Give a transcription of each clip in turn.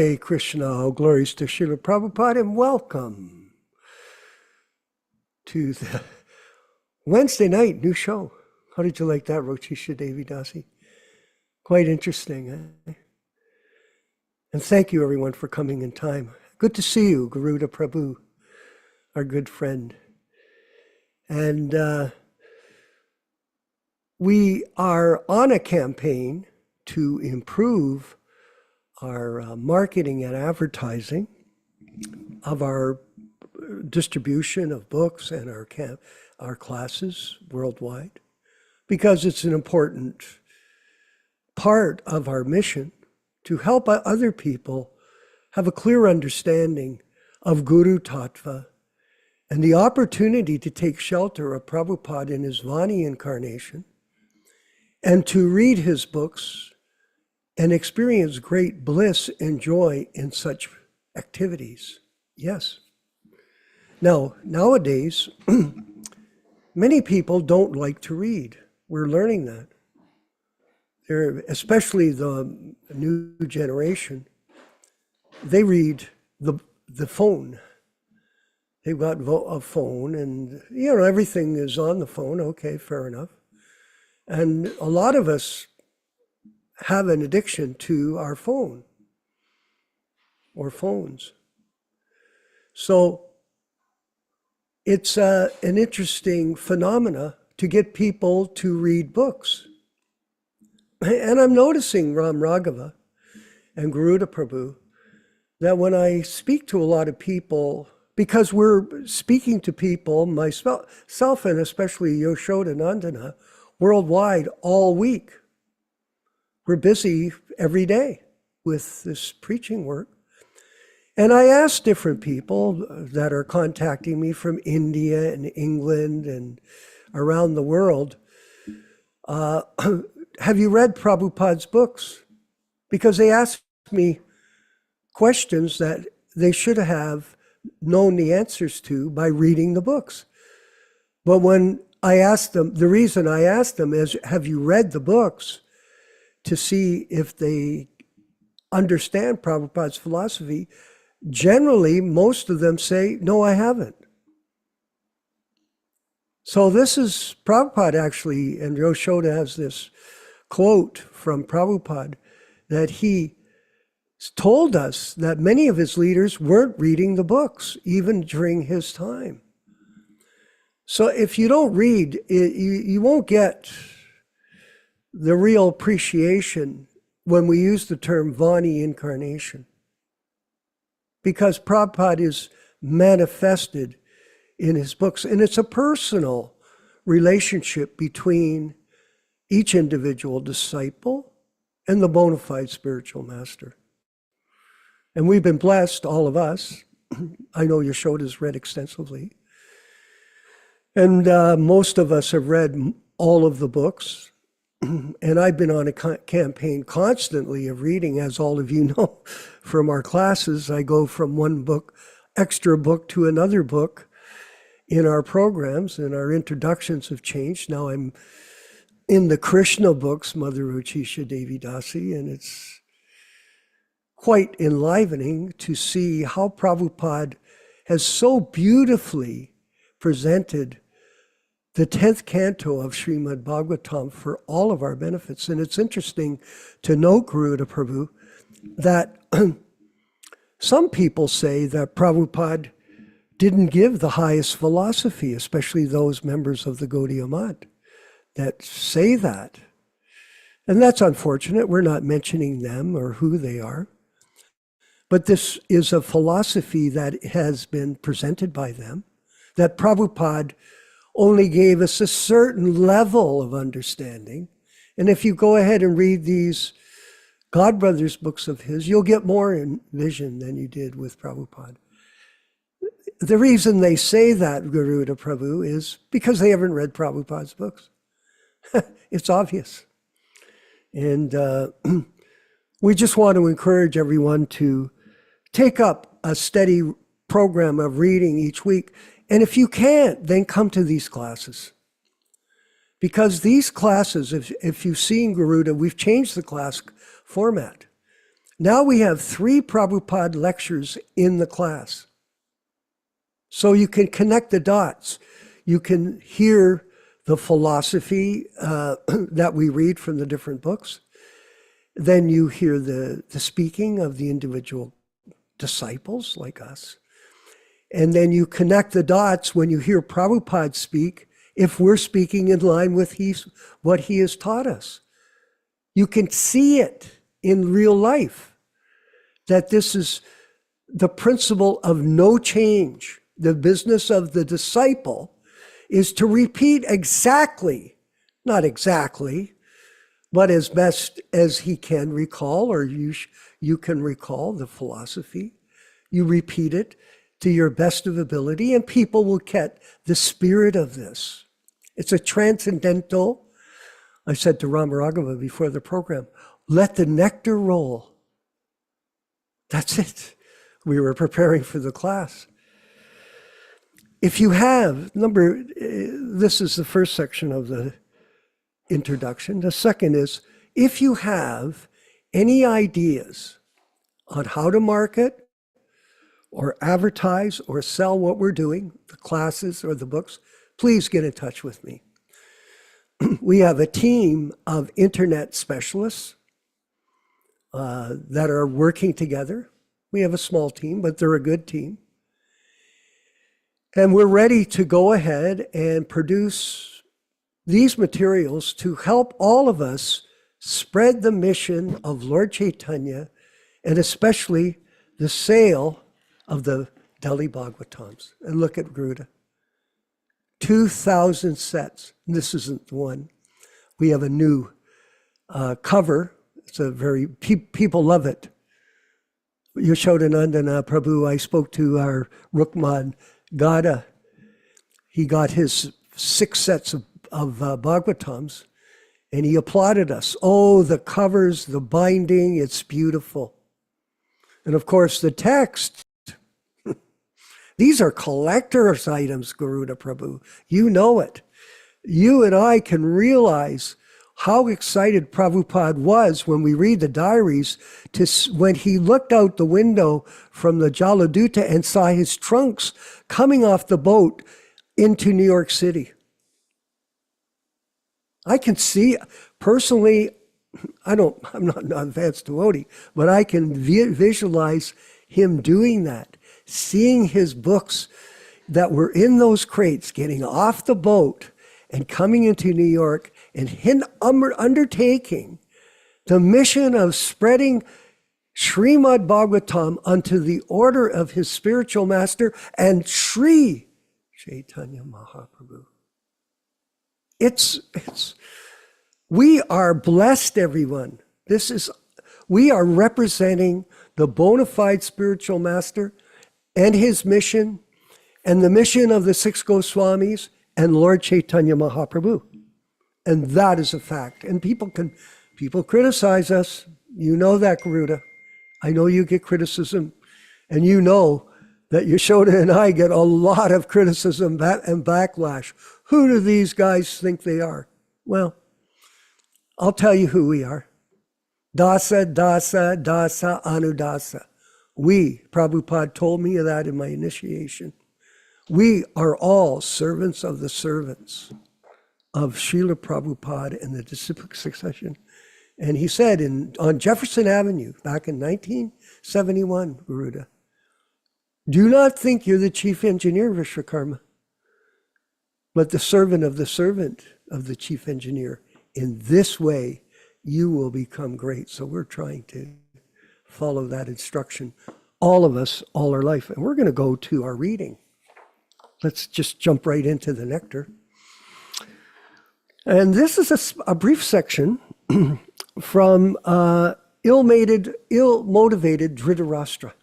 Hare Krishna, all glories to Srila Prabhupada, and welcome to the Wednesday night new show. How did you like that, Rochisha Devi Dasi? Quite interesting, eh? And thank you, everyone, for coming in time. Good to see you, Garuda Prabhu, our good friend. And we are on a campaign to improve our marketing and advertising of our distribution of books and our classes worldwide, because it's an important part of our mission to help other people have a clear understanding of Guru Tattva and the opportunity to take shelter of Prabhupada in his Vani incarnation and to read his books and experience great bliss and joy in such activities. Yes. Now, nowadays, many people don't like to read. We're learning that. Especially the new generation, they read the phone. They've got a phone and, everything is on the phone. Okay, fair enough. And a lot of us have an addiction to our phone or phones. So it's an interesting phenomena to get people to read books. And I'm noticing, Ram Raghava and Garuda Prabhu, that when I speak to a lot of people, because we're speaking to people, myself and especially Yashoda Nandana, worldwide all week. We're busy every day with this preaching work. And I asked different people that are contacting me from India and England and around the world, have you read Prabhupada's books? Because they asked me questions that they should have known the answers to by reading the books. But when I asked them, the reason I asked them is, have you read the books to see if they understand Prabhupada's philosophy? Generally, most of them say, no, I haven't. So this is Prabhupada actually, and Yashoda has this quote from Prabhupada that he told us that many of his leaders weren't reading the books, even during his time. So if you don't read, you won't get the real appreciation when we use the term Vani incarnation. Because Prabhupada is manifested in his books, and it's a personal relationship between each individual disciple and the bona fide spiritual master. And we've been blessed, all of us. I know Yashoda's read extensively. And most of us have read all of the books. And I've been on a campaign constantly of reading, as all of you know from our classes. I go from one book, extra book, to another book in our programs, and our introductions have changed. Now I'm in the Krishna books, Mother Ruchisha Devi Dasi, and it's quite enlivening to see how Prabhupada has so beautifully presented the 10th canto of Srimad Bhagavatam for all of our benefits. And it's interesting to note, Garuda Prabhu, that some people say that Prabhupada didn't give the highest philosophy, especially those members of the Gaudiya Math that say that. And that's unfortunate. We're not mentioning them or who they are. But this is a philosophy that has been presented by them, that Prabhupada only gave us a certain level of understanding. And if you go ahead and read these Godbrothers books of his, you'll get more in vision than you did with Prabhupada. The reason they say that, Garuda Prabhu, is because they haven't read Prabhupada's books. It's obvious. And we just want to encourage everyone to take up a steady program of reading each week. And if you can't, then come to these classes. Because these classes, if you've seen Garuda, we've changed the class format. Now we have 3 Prabhupada lectures in the class. So you can connect the dots. You can hear the philosophy that we read from the different books. Then you hear the speaking of the individual disciples like us. And then you connect the dots when you hear Prabhupada speak, if we're speaking in line with what he has taught us. You can see it in real life, that this is the principle of no change. The business of the disciple is to repeat exactly, not exactly, but as best as he can recall, or you can recall the philosophy. You repeat it to your best of ability, and people will get the spirit of this. It's a transcendental, I said to Ramaragava before the program, let the nectar roll. That's it. We were preparing for the class. If you have, this is the first section of the introduction. The second is, if you have any ideas on how to market or advertise or sell what we're doing, the classes or the books, please get in touch with me. We have a team of internet specialists that are working together. We have a small team, but they're a good team. And we're ready to go ahead and produce these materials to help all of us spread the mission of Lord Chaitanya, and especially the sale of the Delhi Bhagavatams. And look at Garuda. 2,000 sets. This isn't the one. We have a new cover. It's a very, people love it. Yashodanandana Prabhu, I spoke to our Rukman Gada. He got his 6 sets of Bhagavatams, and he applauded us. Oh, the covers, the binding, it's beautiful. And of course, the text, These are collector's items, Garuda Prabhu. You know it. You and I can realize how excited Prabhupada was when we read the diaries when he looked out the window from the Jaladuta and saw his trunks coming off the boat into New York City. I can see, personally, I'm not an advanced devotee, but I can visualize him doing that, seeing his books that were in those crates, getting off the boat and coming into New York, and him undertaking the mission of spreading Srimad Bhagavatam unto the order of his spiritual master and Sri Chaitanya Mahaprabhu. We are blessed, everyone. We are representing the bona fide spiritual master and his mission and the mission of the six Goswamis and Lord Chaitanya Mahaprabhu. And that is a fact. And people criticize us. You know that, Garuda. I know you get criticism. And you know that Yashoda and I get a lot of criticism and backlash. Who do these guys think they are? Well, I'll tell you who we are. Dasa, dasa, dasa, anudasa. We, Prabhupada told me that in my initiation. We are all servants of the servants of Srila Prabhupada and the disciplic succession. And he said on Jefferson Avenue back in 1971, Garuda, do not think you're the chief engineer, Vishwakarma, but the servant of the chief engineer. In this way, you will become great. So we're trying to follow that instruction, all of us, all our life. And we're going to go to our reading. Let's just jump right into the nectar. And this is a brief section from ill-motivated Dhritarashtra,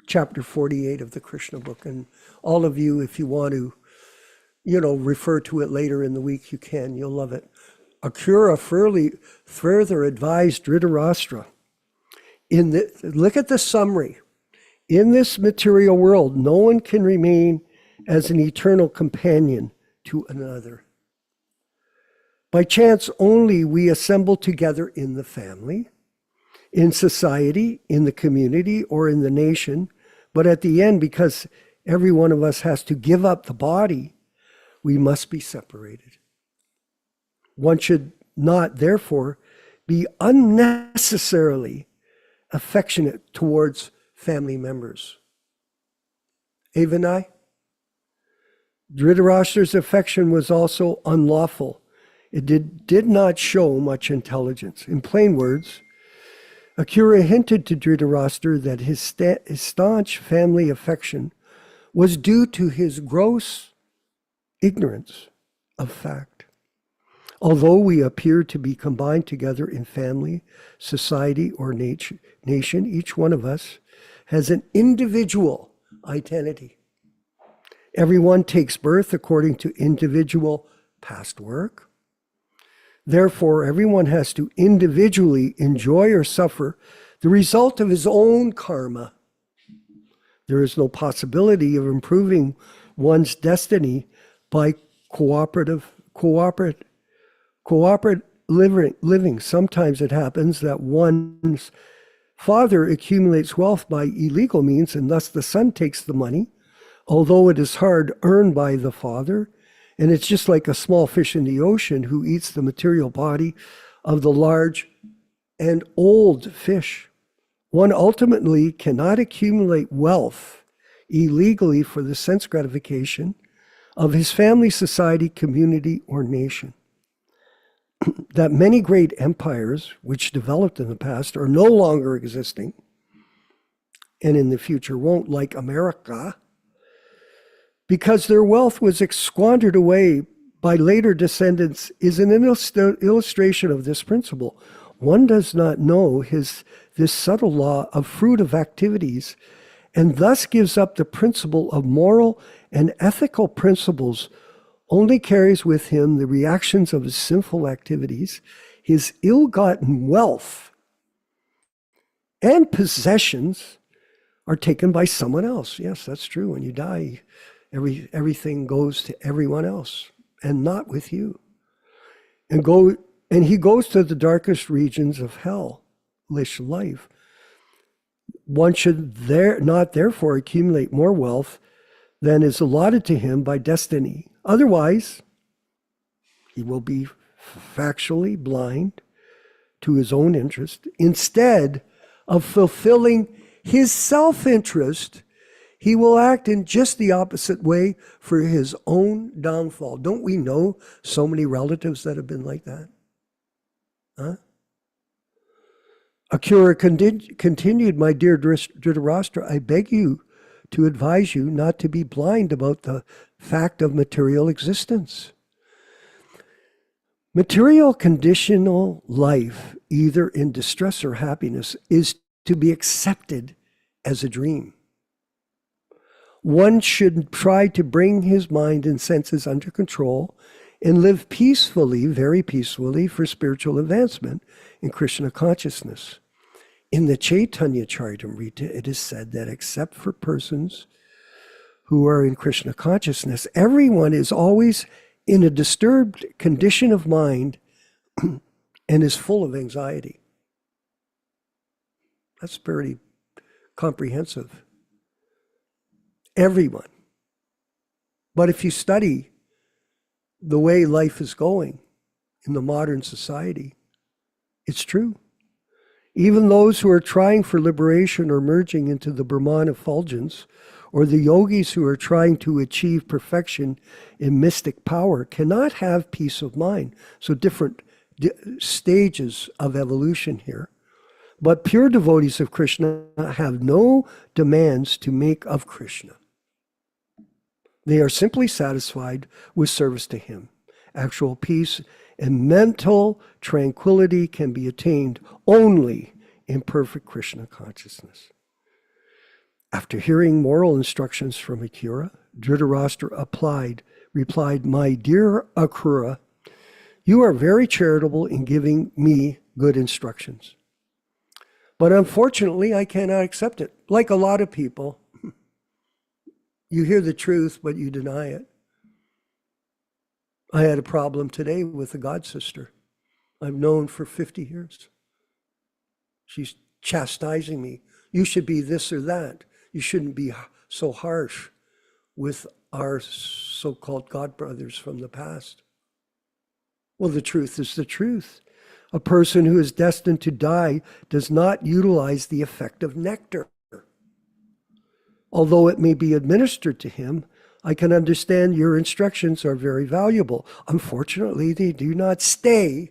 chapter 48 of the Krishna book. And all of you, if you want to, refer to it later in the week, you can. You'll love it. Akrura further advised Dhritarashtra, look at the summary. In this material world, no one can remain as an eternal companion to another. By chance only we assemble together in the family, in society, in the community, or in the nation. But at the end, because every one of us has to give up the body, we must be separated. One should not, therefore, be unnecessarily affectionate towards family members. Avanai? Dhritarashtra's affection was also unlawful. It did not show much intelligence. In plain words, Akrura hinted to Dhritarashtra that his staunch family affection was due to his gross ignorance of fact. Although we appear to be combined together in family, society, or nation, each one of us has an individual identity. Everyone takes birth according to individual past work. Therefore, everyone has to individually enjoy or suffer the result of his own karma. There is no possibility of improving one's destiny by cooperative living. Sometimes it happens that one's father accumulates wealth by illegal means, and thus the son takes the money, although it is hard earned by the father. And it's just like a small fish in the ocean who eats the material body of the large and old fish. One ultimately cannot accumulate wealth illegally for the sense gratification of his family, society, community, or nation. That many great empires which developed in the past are no longer existing and in the future won't, like America, because their wealth was squandered away by later descendants, is an illustration of this principle. One does not know this subtle law of fruit of activities, and thus gives up the principle of moral and ethical principles, only carries with him the reactions of his sinful activities, his ill-gotten wealth and possessions are taken by someone else. Yes, that's true. When you die, everything goes to everyone else and not with you. And he goes to the darkest regions of hellish life. One should not therefore accumulate more wealth than is allotted to him by destiny. Otherwise, he will be factually blind to his own interest. Instead of fulfilling his self-interest, he will act in just the opposite way for his own downfall. Don't we know so many relatives that have been like that? Huh? Akura continued, my dear Dhritarashtra, I beg you to advise you not to be blind about the fact of material existence. Material conditional life, either in distress or happiness, is to be accepted as a dream. One should try to bring his mind and senses under control and live peacefully, very peacefully, for spiritual advancement in Krishna consciousness. In the Chaitanya Charitamrita, it is said that except for persons who are in Krishna consciousness, everyone is always in a disturbed condition of mind and is full of anxiety. That's pretty comprehensive. Everyone. But if you study the way life is going in the modern society, it's true. Even those who are trying for liberation or merging into the Brahman effulgence, or the yogis who are trying to achieve perfection in mystic power, cannot have peace of mind. So different stages of evolution here. But pure devotees of Krishna have no demands to make of Krishna. They are simply satisfied with service to him. Actual peace and mental tranquility can be attained only in perfect Krishna consciousness. After hearing moral instructions from Akura, Dhritarashtra replied, my dear Akura, you are very charitable in giving me good instructions. But unfortunately, I cannot accept it. Like a lot of people, you hear the truth, but you deny it. I had a problem today with a god sister I've known for 50 years. She's chastising me. You should be this or that. You shouldn't be so harsh with our so-called god brothers from the past. Well, the truth is the truth. A person who is destined to die does not utilize the effect of nectar. Although it may be administered to him, I can understand your instructions are very valuable. Unfortunately, they do not stay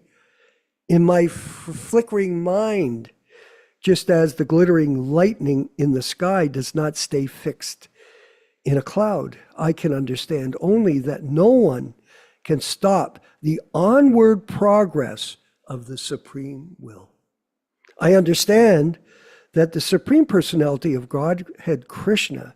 in my flickering mind, just as the glittering lightning in the sky does not stay fixed in a cloud. I can understand only that no one can stop the onward progress of the Supreme Will. I understand that the Supreme Personality of Godhead Krishna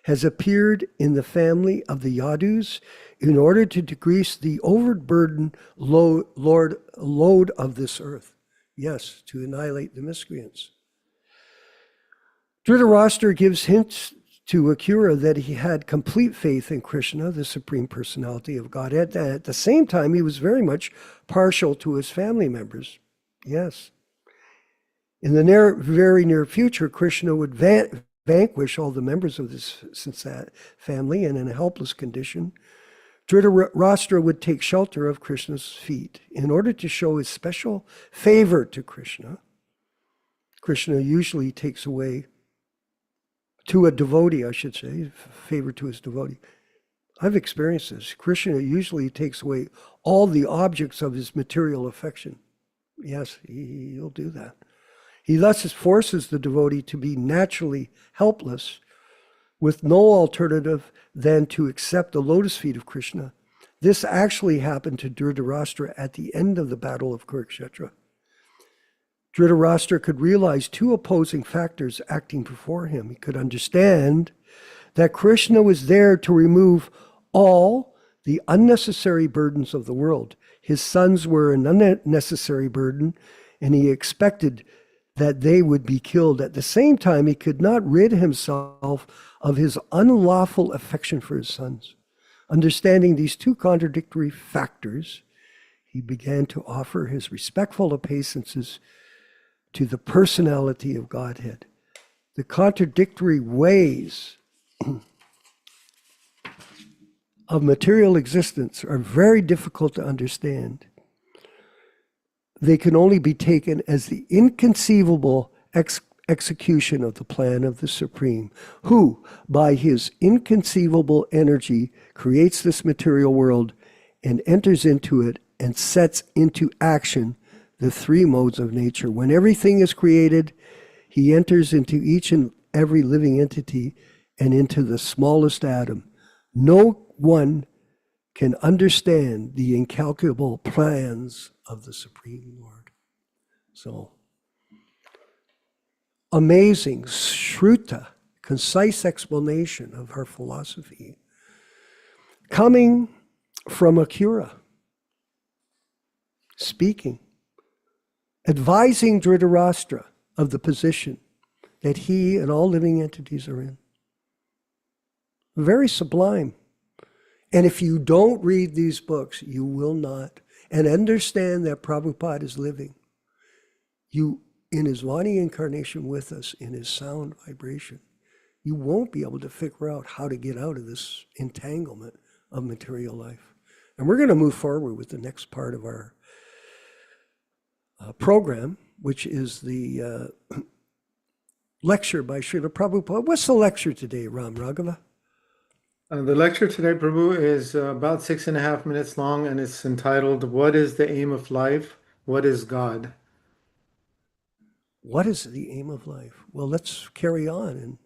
has appeared in the family of the Yadus in order to decrease the overburdened load of this earth. Yes, to annihilate the miscreants. Dhritarashtra gives hints to Akura that he had complete faith in Krishna, the Supreme Personality of Godhead. At the same time, he was very much partial to his family members. Yes. In the very near future, Krishna would vanquish all the members of this family, and in a helpless condition, Dhritarashtra would take shelter of Krishna's feet. In order to show his special favor to Krishna, Krishna usually takes away, to a devotee, I should say, favor to his devotee. I've experienced this. Krishna usually takes away all the objects of his material affection. Yes, he'll do that. He thus forces the devotee to be naturally helpless, with no alternative than to accept the lotus feet of Krishna. This actually happened to Dhritarashtra at the end of the Battle of Kurukshetra. Dhritarashtra could realize two opposing factors acting before him. He could understand that Krishna was there to remove all the unnecessary burdens of the world. His sons were an unnecessary burden, and he expected that they would be killed. At the same time, he could not rid himself of his unlawful affection for his sons. Understanding these two contradictory factors, he began to offer his respectful obeisances to the personality of Godhead. The contradictory ways of material existence are very difficult to understand. They can only be taken as the inconceivable execution of the plan of the Supreme, who, by his inconceivable energy, creates this material world and enters into it and sets into action the three modes of nature. When everything is created, he enters into each and every living entity and into the smallest atom. No one can understand the incalculable plans of the Supreme Lord. So, amazing, shruta, concise explanation of her philosophy, coming from Akura, speaking, advising Dhritarashtra of the position that he and all living entities are in. Very sublime. And if you don't read these books, you will not. And understand that Prabhupada is living. You, in his Vani incarnation with us, in his sound vibration, you won't be able to figure out how to get out of this entanglement of material life. And we're going to move forward with the next part of our program, which is the lecture by Srila Prabhupada. What's the lecture today, Ram Raghava? The lecture today, Prabhu, is about 6.5 minutes long, and it's entitled, "What is the aim of life? What is God?" What is the aim of life? Well, let's carry on and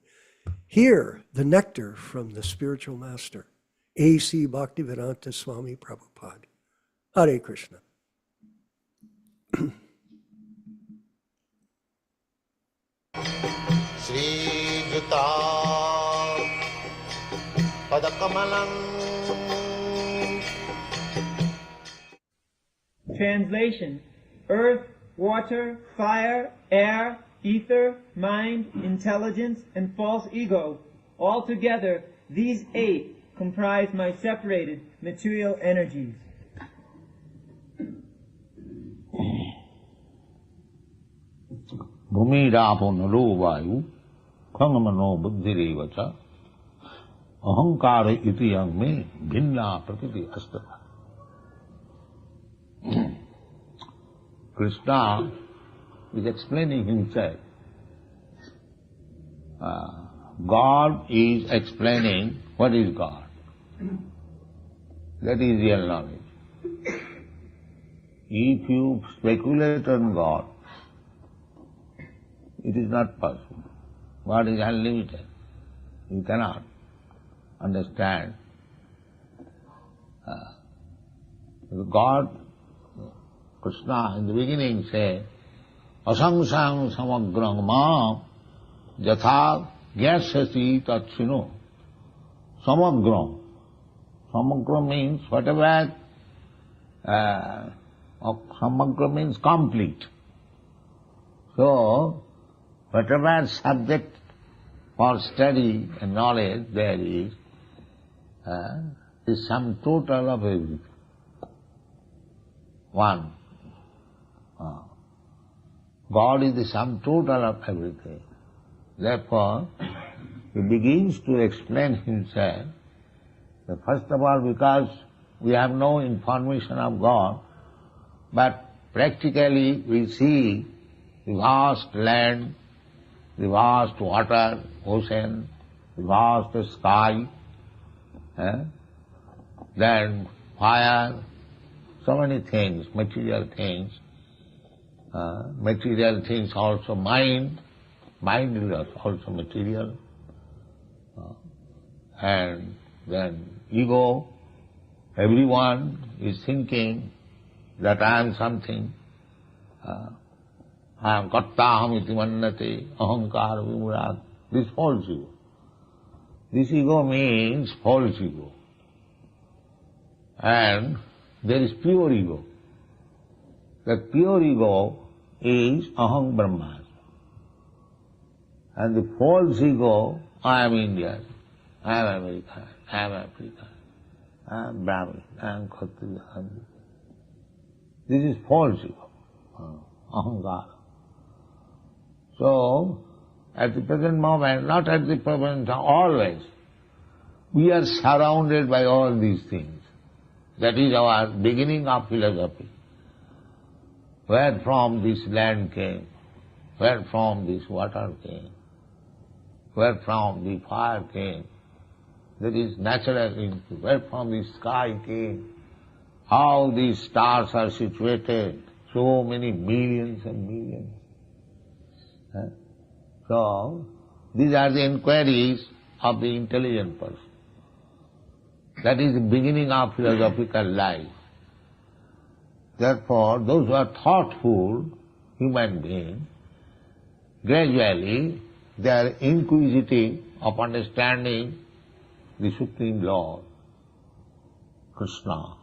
hear the nectar from the spiritual master, A.C. Bhaktivedanta Swami Prabhupada. Hare Krishna. Sri Juta Padakamalang. Translation: Earth, water, fire, air, ether, mind, intelligence, and false ego. Altogether, these 8 comprise my separated material energies. Bhumirapo nalo vayu khangamano buddhirevacha ahankara itiyang me bhinna prakriti astata. Krishna is explaining himself. God is explaining what is God. That is real knowledge. If you speculate on God, it is not possible. God is unlimited. You cannot understand. God, Krishna in the beginning said, Asangsang samagrang ma yatha gyasyasi tatshino. Samagram. Samagram means whatever, samagram means complete. So, whatever subject for study and knowledge there is sum total of everything. One. God is the sum total of everything. Therefore, he begins to explain himself, that first of all, because we have no information of God, but practically we see the vast land, the vast water, ocean, the vast sky, then fire, so many things, material things also mind is also material, and then ego, everyone is thinking that I am something, I am kattaham iti mannate, ahankara vimurat, this false ego. This ego means false ego. And there is pure ego. That pure ego is aham brahmasmi. And the false ego, I am Indian, I am American, I am African, I am Brahmin, I am Kshatriya, I am... This is false ego, ahankara. So, at the present moment, not at the present time, always, we are surrounded by all these things. That is our beginning of philosophy. Where from this land came, where from this water came, where from the fire came, that is natural input, where from the sky came, how these stars are situated, so many millions and millions. So, these are the inquiries of the intelligent person. That is the beginning of philosophical life. Therefore, those who are thoughtful human beings, gradually they are inquisitive of understanding the Supreme Lord, Krishna.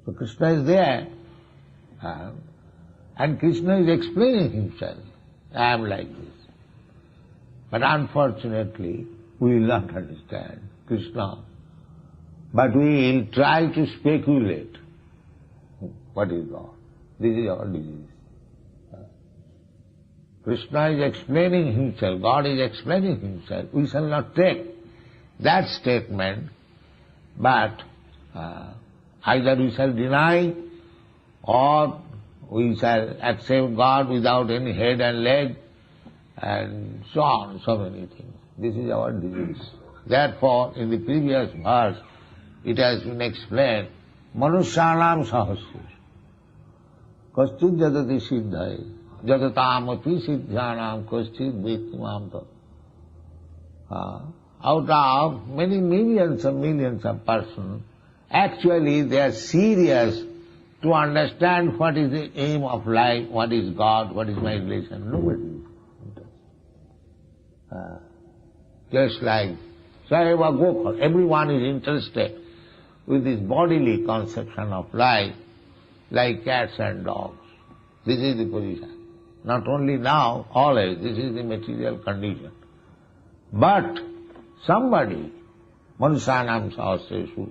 So Krishna is there, and Krishna is explaining himself. I am like this. But unfortunately, we will not understand Krishna. But we will try to speculate. What is God? This is our disease. Krishna is explaining himself, God is explaining himself. We shall not take that statement, but either we shall deny or we shall accept God without any head and leg, and so on, so many things. This is our disease. Therefore, in the previous verse, it has been explained, Manusyanam sahasya, kaschid jadati siddhai, jadatam api siddhyanam kaschid vektimam ta. Out of many millions and millions of persons, actually they are serious to understand what is the aim of life, what is God, what is my relation. Nobody is interested. Just like Saheba Gokul, everyone is interested with this bodily conception of life, like cats and dogs. This is the position. Not only now, always, this is the material condition. But somebody, Manusyanam sahasreshu,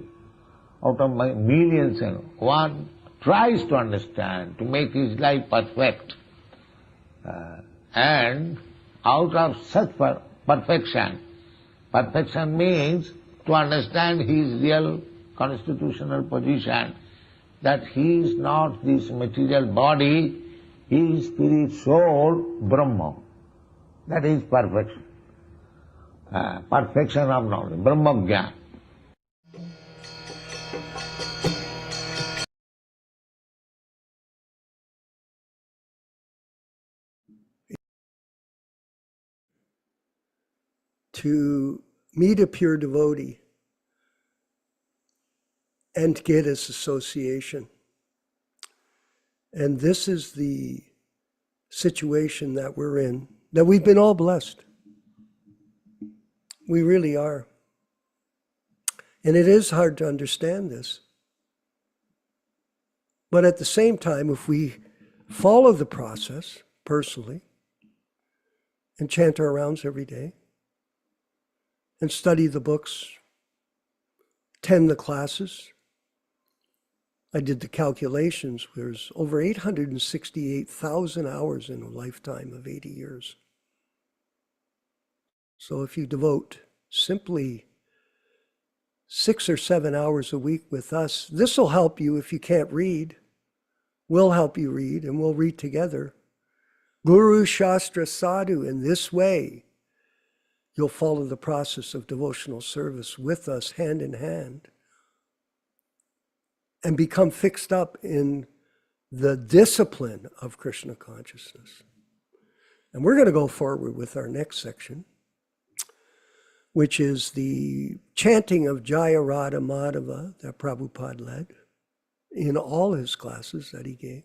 out of millions and one tries to understand, to make his life perfect. And out of such perfection means to understand his real constitutional position, that he is not this material body, he is spirit, soul, Brahma. That is perfection. Perfection of knowledge, Brahma Jnana. To meet a pure devotee and get his association. And this is the situation that we're in, that we've been all blessed. We really are. And it is hard to understand this. But at the same time, if we follow the process personally and chant our rounds every day and study the books, attend the classes, I did the calculations, there's over 868,000 hours in a lifetime of 80 years. So if you devote simply 6 or 7 hours a week with us, this will help you if you can't read. We'll help you read, and we'll read together. Guru, Shastra, Sadhu, in this way, you'll follow the process of devotional service with us hand in hand and become fixed up in the discipline of Krishna consciousness. And we're going to go forward with our next section, which is the chanting of Jaya Radha Madhava that Prabhupada led in all his classes that he gave.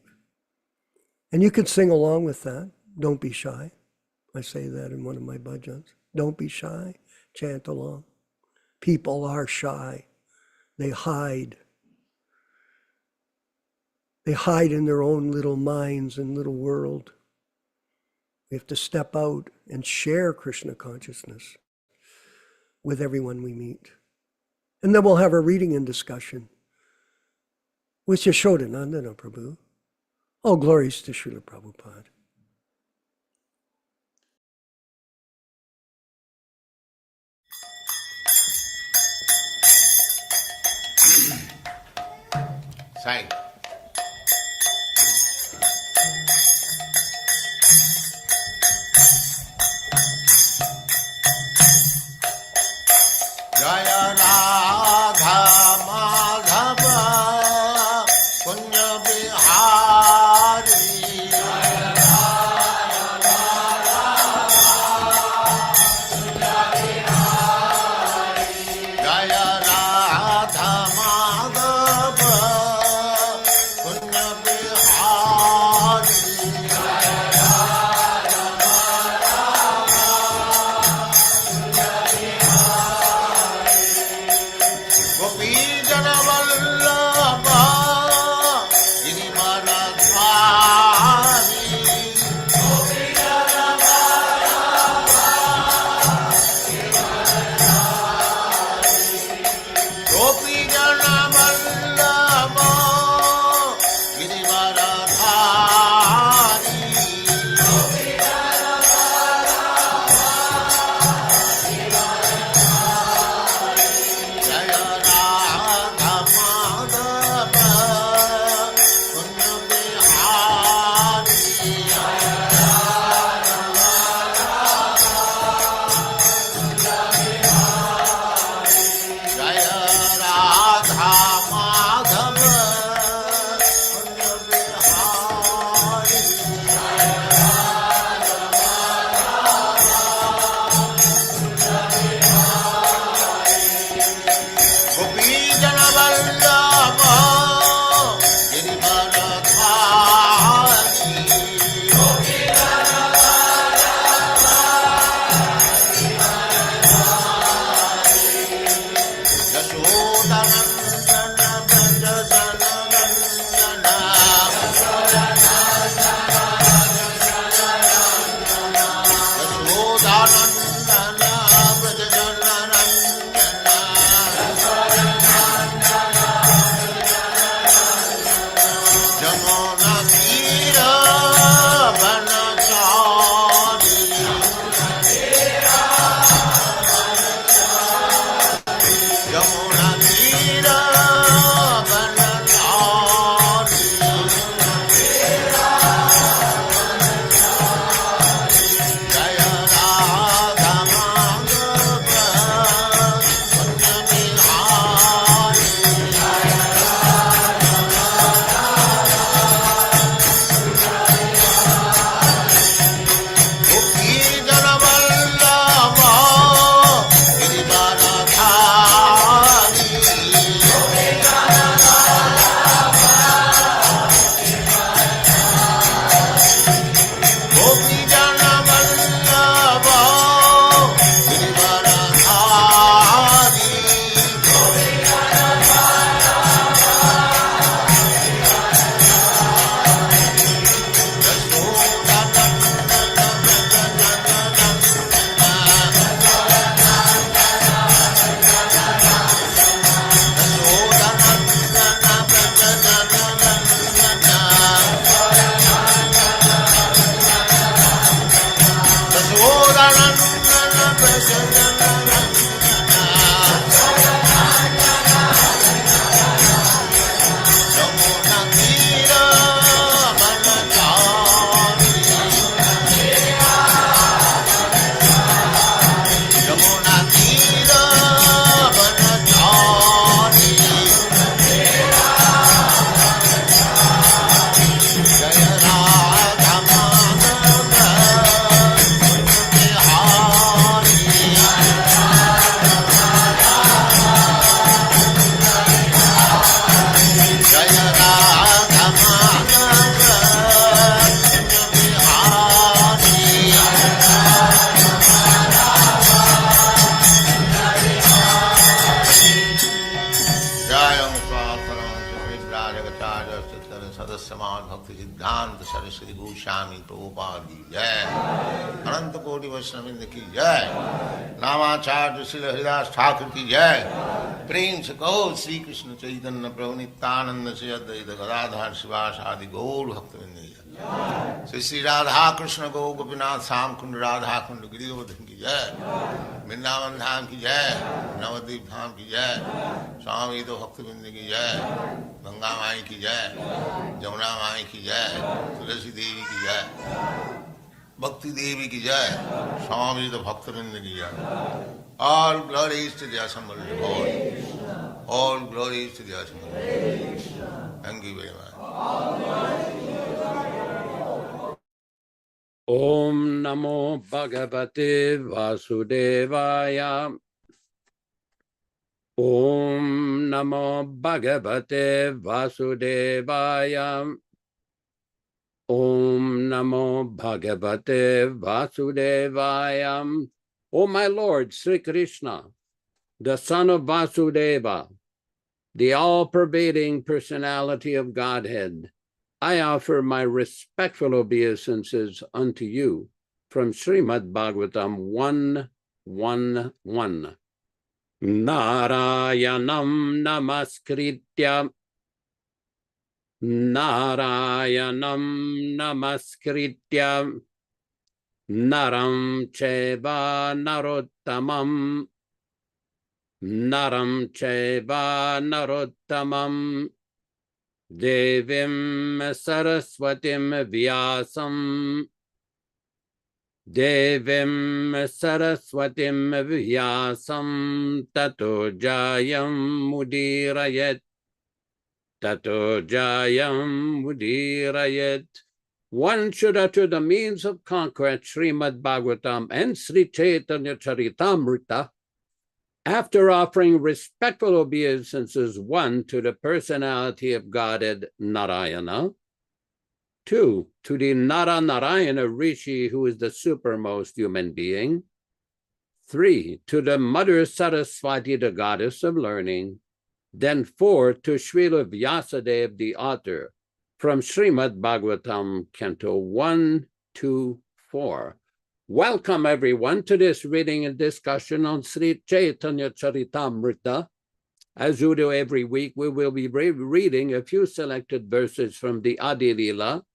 And you can sing along with that. Don't be shy. I say that in one of my bhajans. Don't be shy. Chant along. People are shy. They hide. They hide in their own little minds and little world. We have to step out and share Krishna consciousness with everyone we meet. And then we'll have a reading and discussion with Yashodananda Prabhu. All glories to Srila Prabhupada. Sign. Jaya Radha Madhava Punya Bihari. Jaya Radha Madhava Punya Bihari. Gopi Jana Vallabha Girivaradhari. Srimad Bhakti Siddhanta Saraswati Goswami Prabhupada ki jai. Ananta Koti Vaishnavrinda ki jai. Namacharya Srila Haridas Thakur ki jai. Prem se kaho Sri Krishna Chaitanya Prabhu Nityānanda Sri Advaita Gadadhar Sivas Adi Gaur Bhaktivinoda ki jai. Sri Sri Radha Krishna Gaur Gopinath Sam Kund Radha Kund Giridhavan ki jai. Vrindavan Dham ki jai. Navadvip Dham ki jai. Swami Ito Bhaktivinoda ki jai. Ganga Mai ki jai. Jamuna Mai ki jai. Tulasi Devi ki jai. Bhakti Devi ki jai. Swami Ito Bhaktivinoda ki jai. All glories to the assembled Lord. All glories to the assembled Lord. Thank you very much. Om Namo Bhagavate Vasudevaya. Om Namo Bhagavate Vasudevaya. Om Namo Bhagavate Vasudevaya. O my Lord, Sri Krishna, the son of Vasudeva, the all-pervading personality of Godhead, I offer my respectful obeisances unto you from Srimad Bhagavatam 1:1:1. Narayanam namaskritya. Narayanam namaskritya. Naram cheva narottamam. Naram cheva narottamam. Devim saraswatim vyasam. Devim saraswatim vyasam. Tato jayam mudirayet. Tato jayam mudirayet. One should utter the means of conquest, Srimad Bhagavatam and Sri Chaitanya Charitamrita, after offering respectful obeisances, 1, to the personality of Godhead Narayana, 2, to the Narayana Rishi, who is the supermost human being, 3, to the Mother Saraswati, the goddess of learning, then 4, to Srila Vyasadeva, the author, from Srimad Bhagavatam, Canto 1-4. Welcome, everyone, to this reading and discussion on Sri Chaitanya Charitamrita. As we do every week, we will be reading a few selected verses from the Adi Lila,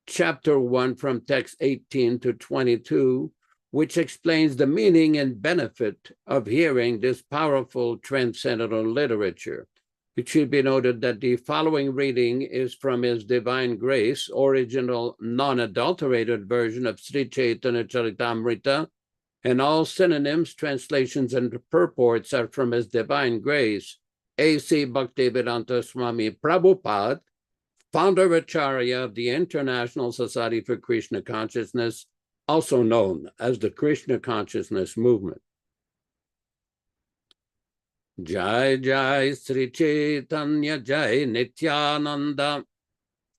chapter 1, from text 18-22, which explains the meaning and benefit of hearing this powerful transcendental literature. It should be noted that the following reading is from His Divine Grace, original non-adulterated version of Sri Chaitanya Charitamrita, and all synonyms, translations, and purports are from His Divine Grace, A.C. Bhaktivedanta Swami Prabhupada, founder Acharya of the International Society for Krishna Consciousness, also known as the Krishna Consciousness Movement. Jai Jai Sri Chaitanya Jai Nityānanda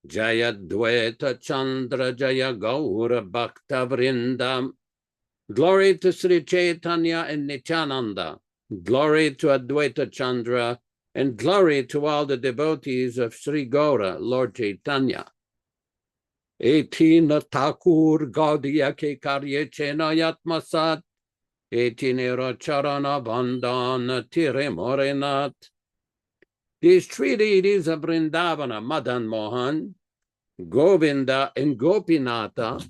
Jaya Dvaita Chandra Jaya Gaura Bhakta Vrinda. Glory to Sri Chaitanya and Nityānanda. Glory to Advaita Chandra, and glory to all the devotees of Sri Gaura, Lord Chaitanya. Etina Thakur Gaudiya Ke Karye Chena Yatmasat. Etinera Charana Bandana Tire Morenat. These three deities of Vrindavana, Madan Mohan, Govinda, and Gopinatha,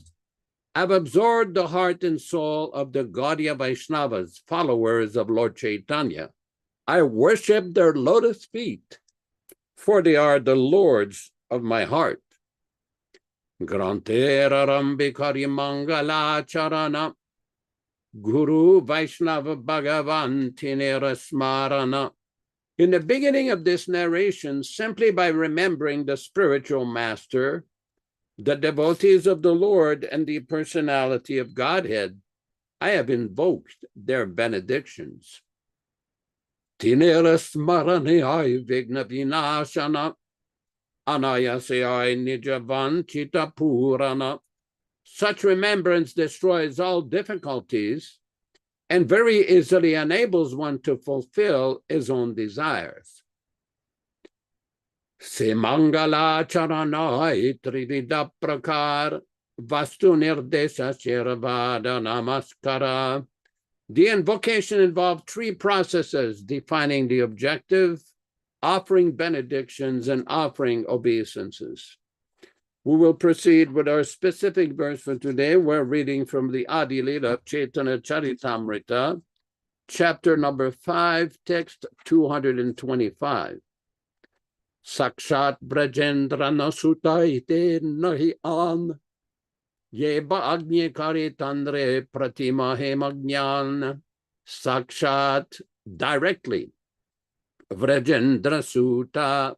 have absorbed the heart and soul of the Gaudiya Vaishnavas, followers of Lord Chaitanya. I worship their lotus feet, for they are the lords of my heart. Grantera Rambikari Mangala Charana. Guru Vaishnava Bhagavan Tinera Smarana. In the beginning of this narration, simply by remembering the spiritual master, the devotees of the Lord, and the personality of Godhead, I have invoked their benedictions. Tinera Smarane Vigna Vinashana Anayasai Nijavan Chita Purana. Such remembrance destroys all difficulties and very easily enables one to fulfill his own desires. Se mangala charanai tridida prakar vastu nirdesha shirvada namaskara. The invocation involved three processes: defining the objective, offering benedictions, and offering obeisances. We will proceed with our specific verse for today. We're reading from the Adi Lila Chaitanya Charitamrita, chapter number 5, text 225. Sakshat Brajendra Nasuta ite nahi an yeba agnye kare tandre pratima he magnan. Sakshat, directly. Vrajendra Suta,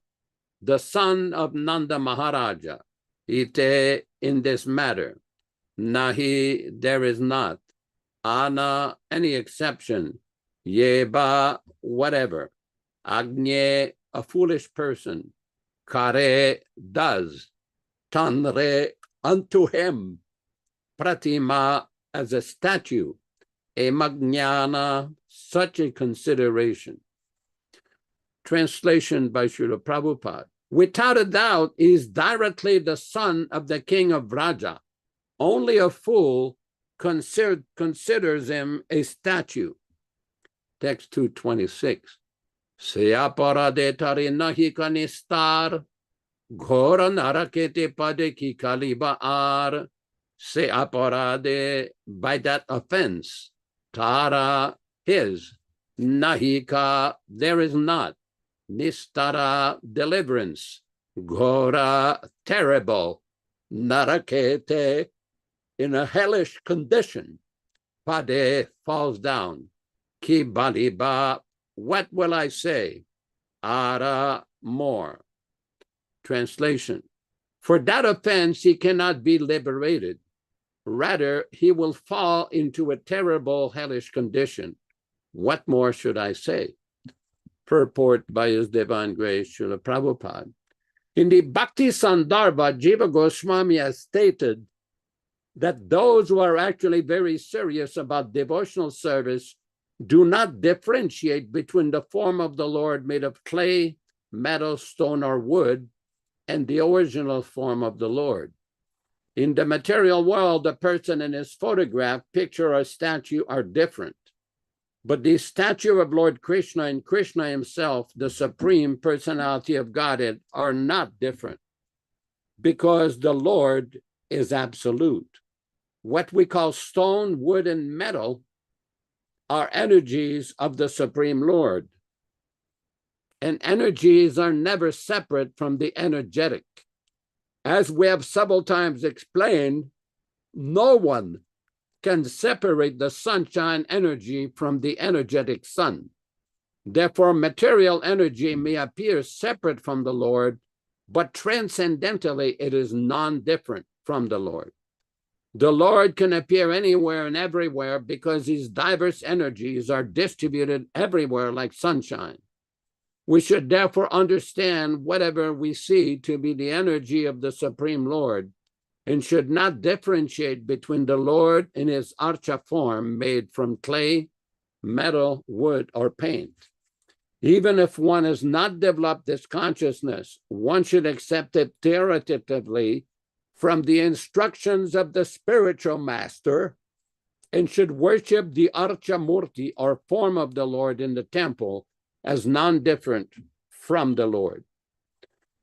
the son of Nanda Maharaja. Ite, in this matter. Nahi, there is not. Ana, any exception. Yeba, whatever. Agnye, a foolish person. Kare, does. Tanre, unto him. Pratima, as a statue. E magnana, such a consideration. Translation by Srila Prabhupada. Without a doubt, he is directly the son of the king of Vraja. Only a fool considers him a statue. Text 226. Seaparade nahi kanistar, ghora narakete pade ki kaliba ar. Seaparade, by that offense. Tara, his. Nahika, there is not. Nistara, deliverance. Ghora, terrible. Narakete, in a hellish condition. Pade, falls down. Ki baliba, what will I say? Ara, more. Translation. For that offense, he cannot be liberated. Rather, he will fall into a terrible hellish condition. What more should I say? Purport by His Divine Grace, Srila Prabhupada. In the Bhakti Sandarbha, Jiva Goswami has stated that those who are actually very serious about devotional service do not differentiate between the form of the Lord made of clay, metal, stone, or wood, and the original form of the Lord. In the material world, the person in his photograph, picture, or statue are different. But the statue of Lord Krishna and Krishna himself, the Supreme Personality of Godhead, are not different because the Lord is absolute. What we call stone, wood, and metal are energies of the Supreme Lord. And energies are never separate from the energetic. As we have several times explained, no one can separate the sunshine energy from the energetic sun. Therefore, material energy may appear separate from the Lord, but transcendentally it is non-different from the Lord. The Lord can appear anywhere and everywhere because his diverse energies are distributed everywhere like sunshine. We should therefore understand whatever we see to be the energy of the Supreme Lord, and should not differentiate between the Lord in his archa form made from clay, metal, wood, or paint. Even if one has not developed this consciousness, one should accept it theoretically from the instructions of the spiritual master and should worship the archa murti or form of the Lord in the temple as non-different from the Lord.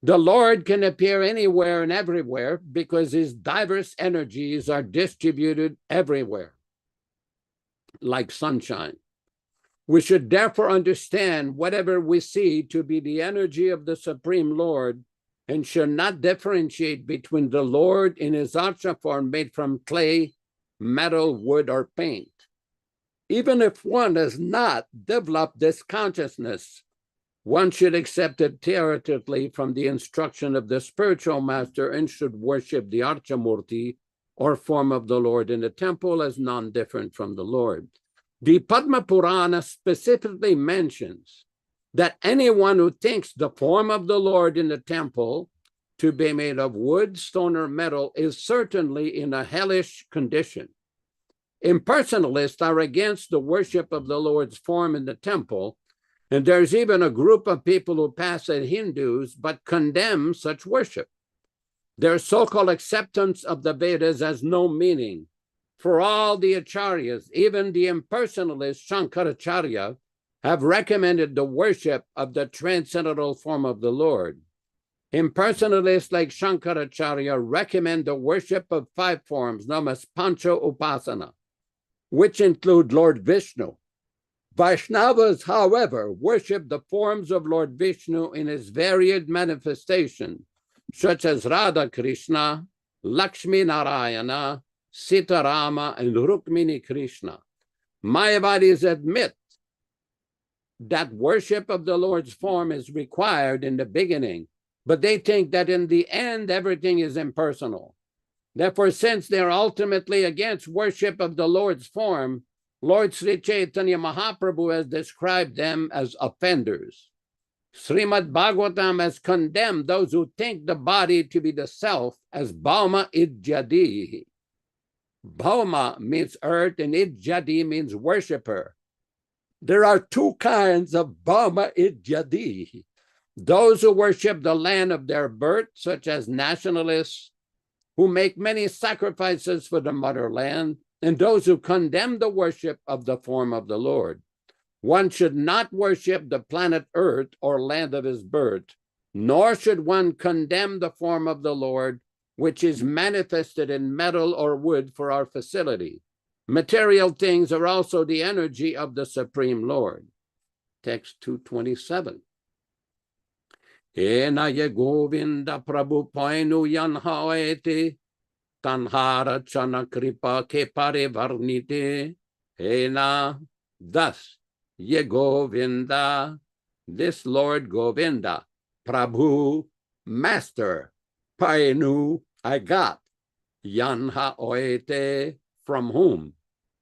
The Lord can appear anywhere and everywhere because his diverse energies are distributed everywhere, like sunshine. We should therefore understand whatever we see to be the energy of the Supreme Lord and should not differentiate between the Lord in his archa form made from clay, metal, wood, or paint. Even if one has not developed this consciousness, one should accept it theoretically from the instruction of the spiritual master and should worship the Archamurti or form of the Lord in the temple as non-different from the Lord. The Padma Purana specifically mentions that anyone who thinks the form of the Lord in the temple to be made of wood, stone, or metal is certainly in a hellish condition. Impersonalists are against the worship of the Lord's form in the temple And there's even a group of people who pass as Hindus but condemn such worship. Their so-called acceptance of the Vedas has no meaning. For all the acharyas, even the impersonalist Shankaracharya, have recommended the worship of the transcendental form of the Lord. Impersonalists like Shankaracharya recommend the worship of 5 forms, known as Pancha Upasana, which include Lord Vishnu. Vaishnavas, however, worship the forms of Lord Vishnu in his varied manifestations, such as Radha Krishna, Lakshmi Narayana, Sita Rama, and Rukmini Krishna. Mayavadis admit that worship of the Lord's form is required in the beginning, but they think that in the end, everything is impersonal. Therefore, since they are ultimately against worship of the Lord's form, Lord Sri Chaitanya Mahaprabhu has described them as offenders. Srimad Bhagavatam has condemned those who think the body to be the self as Bhauma Ijjadi. Bhauma means earth and Ijjadi means worshipper. There are 2 kinds of Bhauma Ijjadi. Those who worship the land of their birth, such as nationalists, who make many sacrifices for the motherland, and those who condemn the worship of the form of the Lord. One should not worship the planet Earth or land of his birth, nor should one condemn the form of the Lord, which is manifested in metal or wood for our facility. Material things are also the energy of the Supreme Lord. Text 227. Ena ye Govinda Prabhu Painu Yanhaete Tanhara Chana Kripa Ke Pare Varnite Ena. Thus ye Govinda, this Lord Govinda, Prabhu, Master, Painu, I got, Yanha Oete, from whom,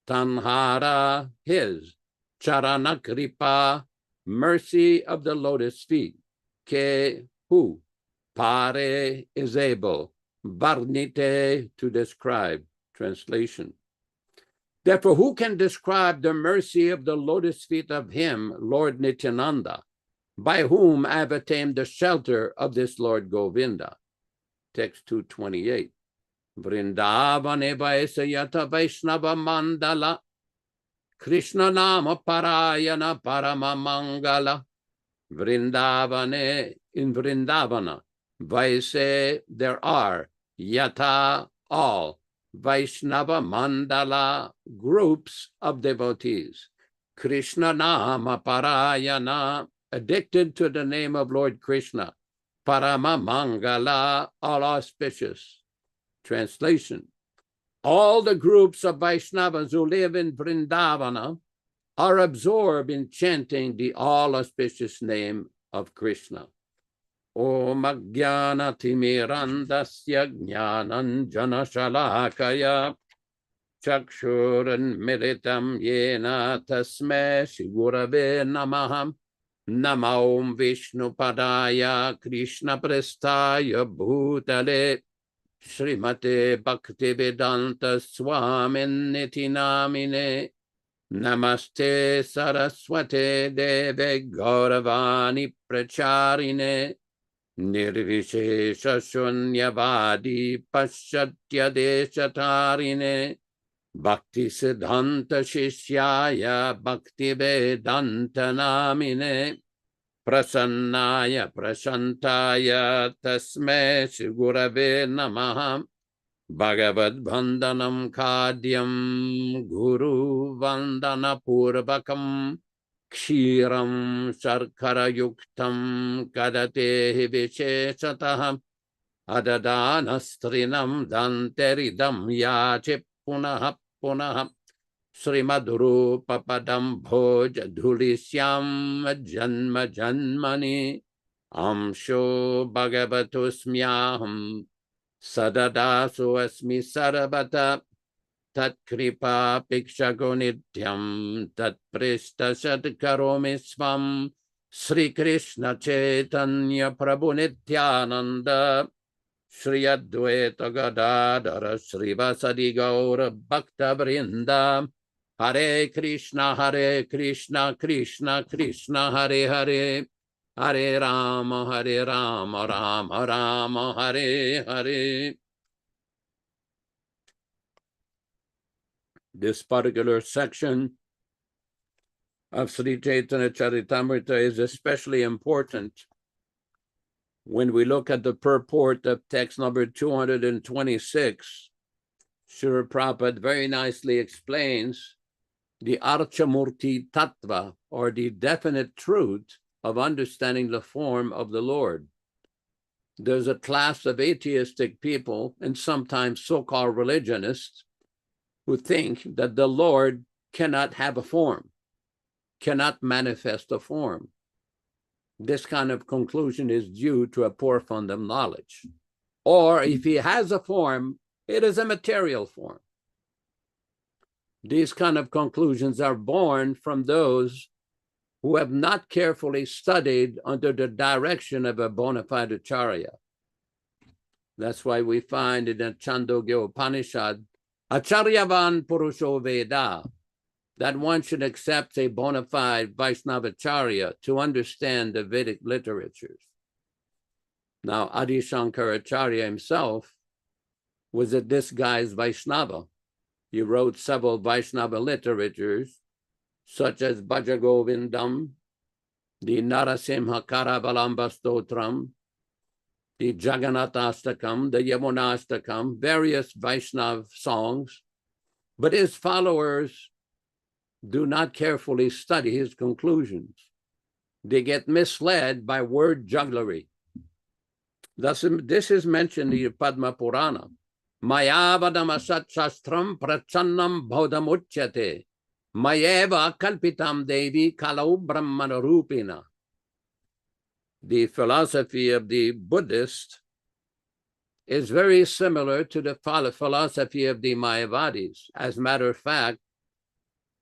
Tanhara, his, Charana Kripa, mercy of the lotus feet, Ke, who, Pare, is able, Varnite, to describe. Translation. Therefore, who can describe the mercy of the lotus feet of him, Lord Nityānanda, by whom I have attained the shelter of this Lord Govinda? Text 228. Vrindavane Vaisayata Vaishnava Mandala Krishna Nama Parayana Parama Mangala. Vrindavane, in Vrindavana, Vaise, there are, Yata, all, Vaishnava Mandala, groups of devotees. Krishna Nama Parayana, addicted to the name of Lord Krishna. Parama Mangala, all auspicious. Translation. All the groups of Vaishnavas who live in Vrindavana are absorbed in chanting the all-auspicious name of Krishna. Om Ajnana Timirandasya Jnananjana Shalakaya Chakshuran Militam Yena Tasme Shigurave Namaham Namo Vishnu Padaya Krishna Prestaya Bhutale Srimate Bhaktivedanta Swamin Nitinamine Namaste Saraswate Deve Gauravani Pracharine Nirvishesha Shunyavadi Paschatya Deshatarine Bhakti Siddhanta Shishyaya Bhakti Vedanta Namine Prasannaya Prashantaya Tasme Shigurave Namaha Bhagavad Vandanam Khadyam Guru Vandana Purvakam Kshiram Sarkara Yuktam Kadate Visheshataham Adadanastrinam Danteridam Yache Punaha Punaha Srimaduru Papadam Bhoj Dhulisyam Janma Janmani Amsho Bhagavatusmyaham Sadadasu Asmi Sarabata Tat Kripa Pikshago Nityam Tat Prishta Sadkaromi Swam Sri Krishna Chaitanya Prabhu Nityānanda Shri Advaita Gadadhara Sri Vasadi Gaura Bhakta Vrinda Hare Krishna, Krishna Krishna, Hare Hare, Hare Rama, Rama Rama, Hare Hare. This particular section of Sri Chaitanya Charitamrita is especially important when we look at the purport of text number 226. Srila Prabhupada very nicely explains the Archamurti Tattva, or the definite truth of understanding the form of the Lord. There's a class of atheistic people, and sometimes so-called religionists, who think that the Lord cannot have a form, cannot manifest a form. This kind of conclusion is due to a poor fundamental knowledge. Or if he has a form, it is a material form. These kind of conclusions are born from those who have not carefully studied under the direction of a bona fide acharya. That's why we find in the Chandogya Upanishad, Acharyavan Purusho Veda, that one should accept a bona fide Vaishnavacharya to understand the Vedic literatures. Now, Adi Shankaracharya himself was a disguised Vaishnava. He wrote several Vaishnava literatures, such as Bhajagovindam, the Narasimha Karavalamba Stotram, the Jagannatha-astakam, the Yamuna-astakam, various Vaishnava songs. But his followers do not carefully study his conclusions. They get misled by word jugglery. Thus, this is mentioned in the Padma Purana. Mayavadam asat shastram prachannam baudamuchyate. Mayeva kalpitam devi kalau brahmana rupina. The philosophy of the Buddhist is very similar to the philosophy of the Mayavadis. As a matter of fact,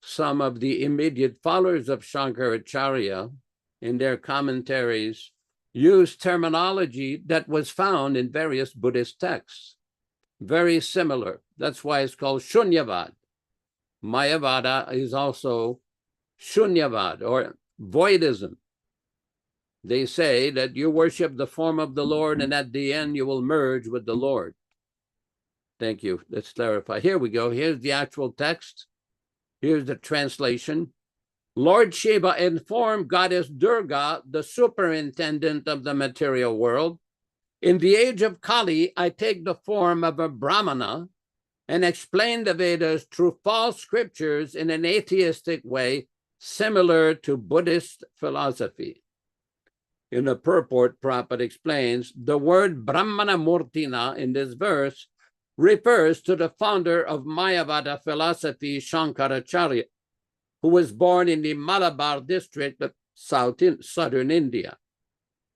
some of the immediate followers of Shankaracharya in their commentaries use terminology that was found in various Buddhist texts. Very similar. That's why it's called Shunyavad. Mayavada is also Shunyavad, or voidism. They say that you worship the form of the Lord, and at the end you will merge with the Lord. Thank you. Let's clarify. Here we go. Here's the actual text. Here's the translation. Lord Shiva informed Goddess Durga, the superintendent of the material world, in the age of Kali, I take the form of a Brahmana and explain the Vedas through false scriptures in an atheistic way, similar to Buddhist philosophy. In the purport, Prabhupada explains, the word Brahmana Murtina in this verse refers to the founder of Mayavada philosophy, Shankaracharya, who was born in the Malabar district of southern India.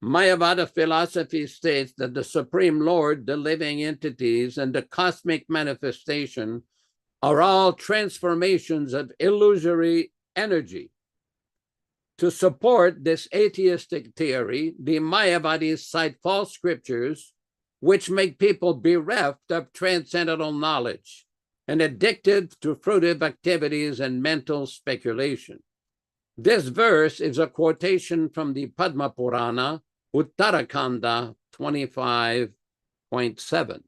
Mayavada philosophy states that the Supreme Lord, the living entities, and the cosmic manifestation are all transformations of illusory energy. To support this atheistic theory, the Mayavadis cite false scriptures which make people bereft of transcendental knowledge and addicted to fruitive activities and mental speculation. This verse is a quotation from the Padma Purana, Uttarakanda 25.7.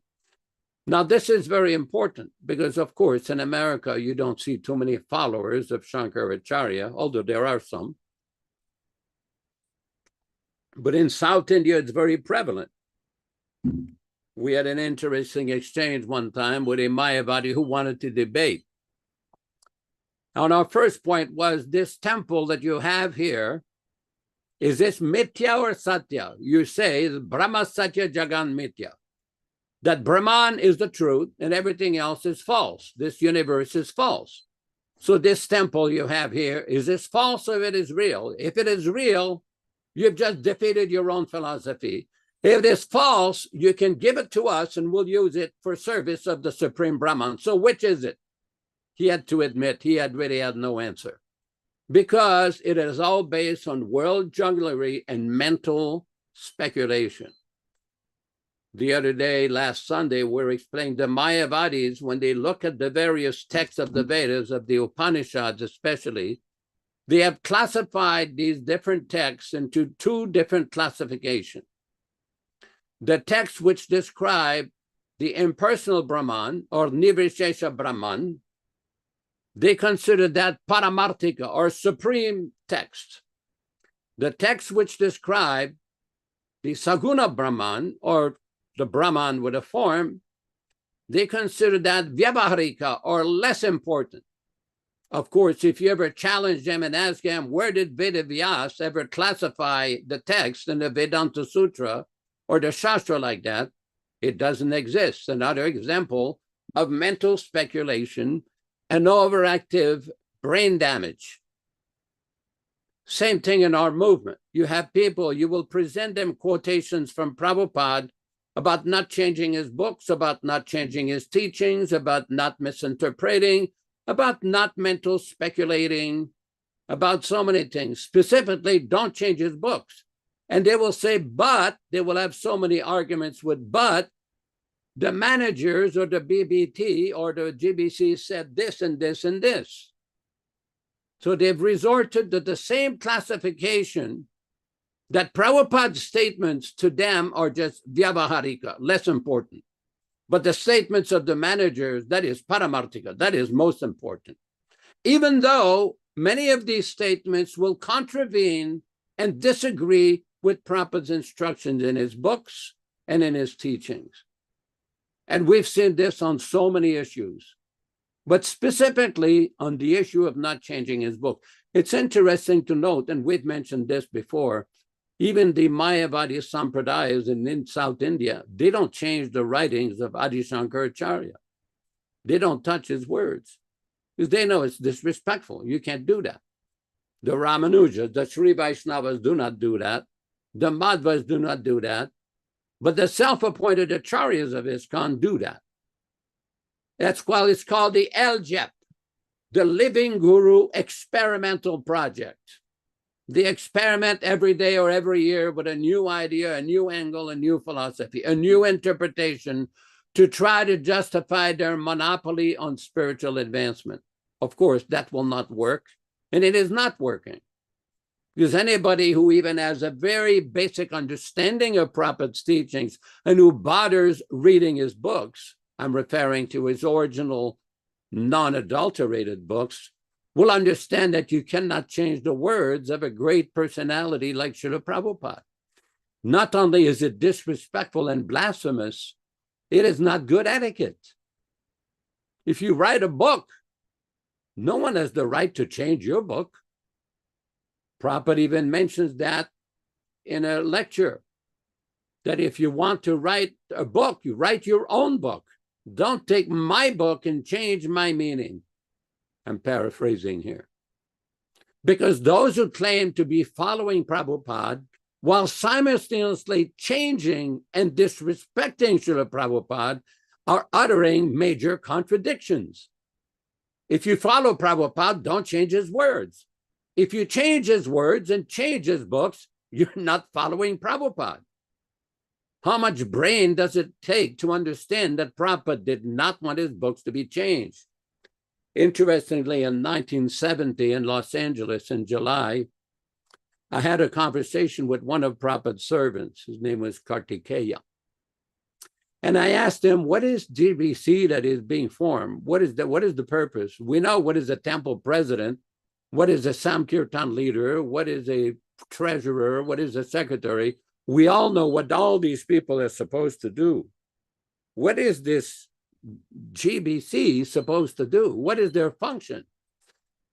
Now, this is very important because, of course, in America, you don't see too many followers of Shankaracharya, although there are some. But in South India, it's very prevalent. We had an interesting exchange one time with a Mayavadi who wanted to debate. And our first point was, this temple that you have here, is this Mithya or Satya? You say Brahma Satya Jagan Mithya. That Brahman is the truth and everything else is false. This universe is false. So this temple you have here, is this false or it is real? If it is real, you've just defeated your own philosophy. If it is false, you can give it to us and we'll use it for service of the Supreme Brahman. So which is it? He had to admit he really had no answer. Because it is all based on world jugglery and mental speculation. The other day, last Sunday, we were explaining the Mayavadis, when they look at the various texts of the Vedas, of the Upanishads especially, they have classified these different texts into two different classifications. The texts which describe the impersonal Brahman or Nirvishesha Brahman, they consider that Paramartika or supreme text. The texts which describe the Saguna Brahman or the Brahman with a form, they consider that Vyavaharika or less important. Of course, if you ever challenge them and ask them, where did Veda Vyas ever classify the text in the Vedanta Sutra or the Shastra like that? It doesn't exist. Another example of mental speculation and overactive brain damage. Same thing in our movement. You have people, you will present them quotations from Prabhupada about not changing his books, about not changing his teachings, about not misinterpreting, about not mental speculating, about so many things. Specifically, don't change his books. And they will say, but, they will have so many arguments with but, the managers or the BBT or the GBC said this and this and this. So they've resorted to the same classification that Prabhupada's statements to them are just Vyavaharika, less important. But the statements of the managers, that is Paramartika, that is most important. Even though many of these statements will contravene and disagree with Prabhupada's instructions in his books and in his teachings. And we've seen this on so many issues, but specifically on the issue of not changing his book. It's interesting to note, and we've mentioned this before, even the Mayavadi Sampradayas in South India, they don't change the writings of Adi Shankaracharya. They don't touch his words because they know it's disrespectful. You can't do that. The Ramanujas, the Sri Vaishnavas do not do that. The Madhvas do not do that. But the self-appointed acharyas of ISKCON do that. That's why it's called the LJEP, the Living Guru Experimental Project. They experiment every day or every year with a new idea, a new angle, a new philosophy, a new interpretation to try to justify their monopoly on spiritual advancement. Of course, that will not work, and it is not working. Because anybody who even has a very basic understanding of Prabhupada's teachings and who bothers reading his books, I'm referring to his original non-adulterated books, will understand that you cannot change the words of a great personality like Srila Prabhupada. Not only is it disrespectful and blasphemous, it is not good etiquette. If you write a book, no one has the right to change your book. Prabhupada even mentions that in a lecture, that if you want to write a book, you write your own book. Don't take my book and change my meaning. I'm paraphrasing here. Because those who claim to be following Prabhupada while simultaneously changing and disrespecting Srila Prabhupada are uttering major contradictions. If you follow Prabhupada, don't change his words. If you change his words and change his books, you're not following Prabhupada. How much brain does it take to understand that Prabhupada did not want his books to be changed? Interestingly, in 1970 in Los Angeles in July, I had a conversation with one of Prabhupada's servants. His name was Kartikeya. And I asked him, what is GBC that is being formed? What is the purpose? We know what is a temple president, what is a Sankirtan leader, what is a treasurer, what is a secretary. We all know what all these people are supposed to do. What is this GBC supposed to do? What is their function?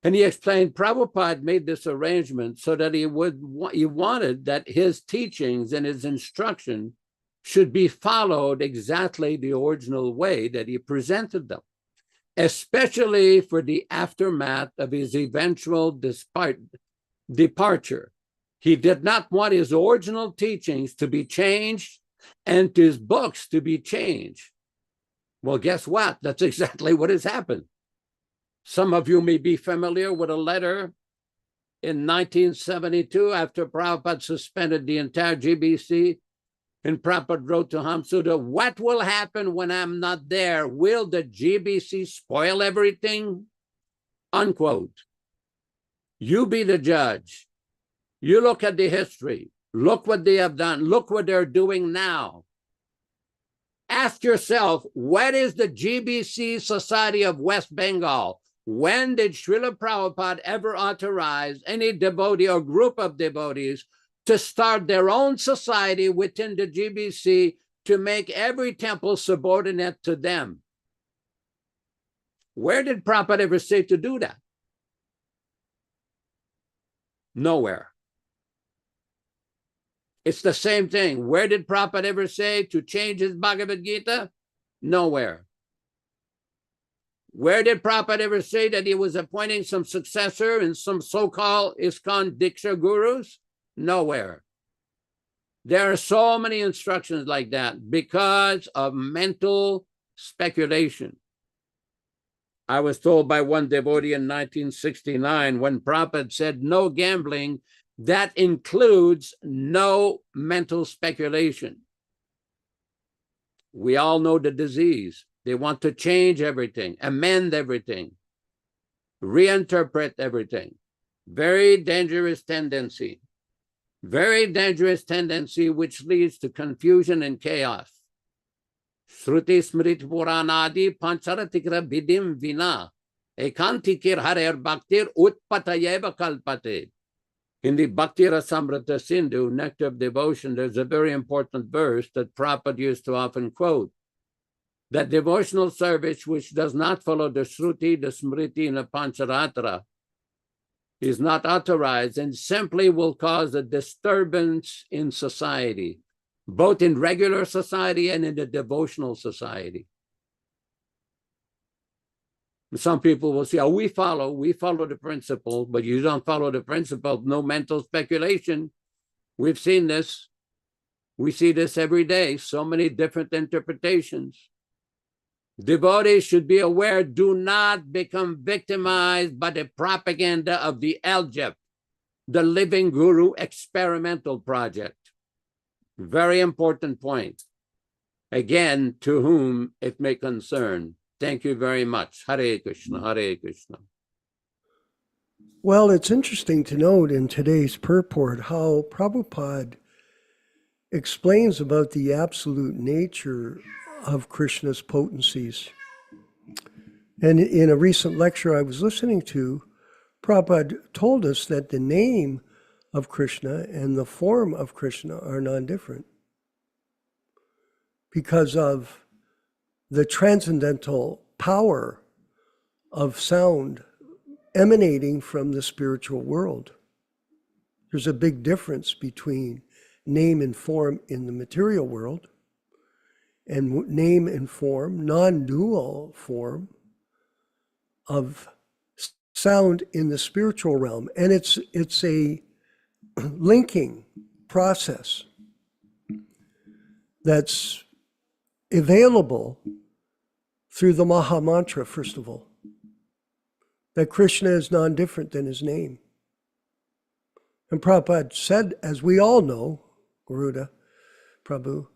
And he explained Prabhupada made this arrangement so that he wanted that his teachings and his instruction should be followed exactly the original way that he presented them, especially for the aftermath of his eventual departure. He did not want his original teachings to be changed and his books to be changed. Well, guess what? That's exactly what has happened. Some of you may be familiar with a letter in 1972 after Prabhupada suspended the entire GBC. And Prabhupada wrote to Hamsuda, what will happen when I'm not there? Will the GBC spoil everything? Unquote. You be the judge. You look at the history. Look what they have done. Look what they're doing now. Ask yourself, what is the GBC Society of West Bengal? When did Srila Prabhupada ever authorize any devotee or group of devotees to start their own society within the GBC to make every temple subordinate to them? Where did Prabhupada ever say to do that? Nowhere. It's the same thing. Where did Prabhupada ever say to change his Bhagavad Gita? Nowhere. Where did Prabhupada ever say that he was appointing some successor in some so-called ISKCON Diksha gurus? Nowhere. There are so many instructions like that because of mental speculation. I was told by one devotee in 1969 when Prabhupada said no gambling, that includes no mental speculation. We all know the disease. They want to change everything, amend everything, reinterpret everything. Very dangerous tendency. Very dangerous tendency which leads to confusion and chaos. Shruti smriti puranadi pancharatikra vidim vina ekantikir harer bhaktir utpatayeva kalpate. In the Bhakti Rasamrita Sindhu, Nectar of Devotion, there's a very important verse that Prabhupada used to often quote. That devotional service which does not follow the Shruti, the Smriti, and the Pancharatra is not authorized and simply will cause a disturbance in society, both in regular society and in the devotional society. Some people will say, oh, we follow the principle, but you don't follow the principle, no mental speculation. We've seen this. We see this every day, so many different interpretations. Devotees should be aware, do not become victimized by the propaganda of the LGEP, the Living Guru Experimental Project. Very important point. Again, to whom it may concern. Thank you very much. Hare Krishna, Hare Krishna. Well, it's interesting to note in today's purport how Prabhupada explains about the absolute nature of Krishna's potencies. And in a recent lecture I was listening to, Prabhupada told us that the name of Krishna and the form of Krishna are non-different because of the transcendental power of sound emanating from the spiritual world. There's a big difference between name and form in the material world and name and form, non-dual form of sound in the spiritual realm. And it's a linking process that's available through the Maha Mantra, first of all, that Krishna is non-different than his name. And Prabhupada said, as we all know, Garuda, Prabhu,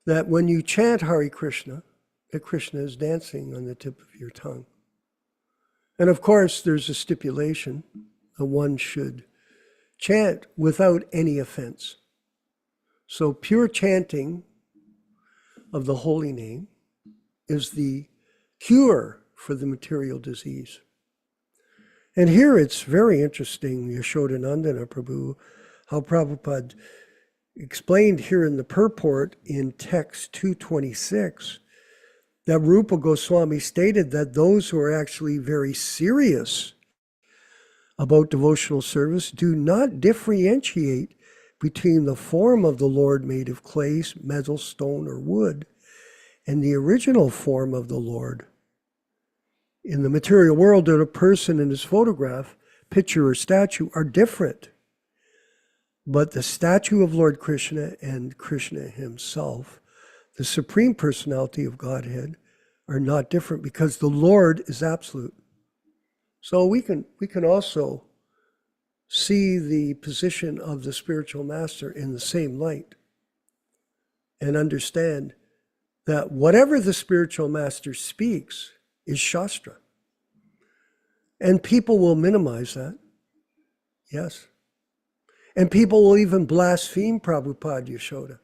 that when you chant Hare Krishna, that Krishna is dancing on the tip of your tongue. And of course, there's a stipulation that one should chant without any offense. So pure chanting of the holy name is the cure for the material disease. And here it's very interesting, Yashodanandana Prabhu, how Prabhupada explained here in the purport in text 226 that Rupa Goswami stated that those who are actually very serious about devotional service do not differentiate between the form of the Lord made of clay, metal, stone, or wood, and the original form of the Lord. In the material world, that a person and his photograph, picture, or statue are different. But the statue of Lord Krishna and Krishna himself, the Supreme Personality of Godhead, are not different because the Lord is absolute. So we can also see the position of the spiritual master in the same light. and understand that whatever the spiritual master speaks is Shastra. And people will minimize that. Yes. And people will even blaspheme Prabhupada Yashoda.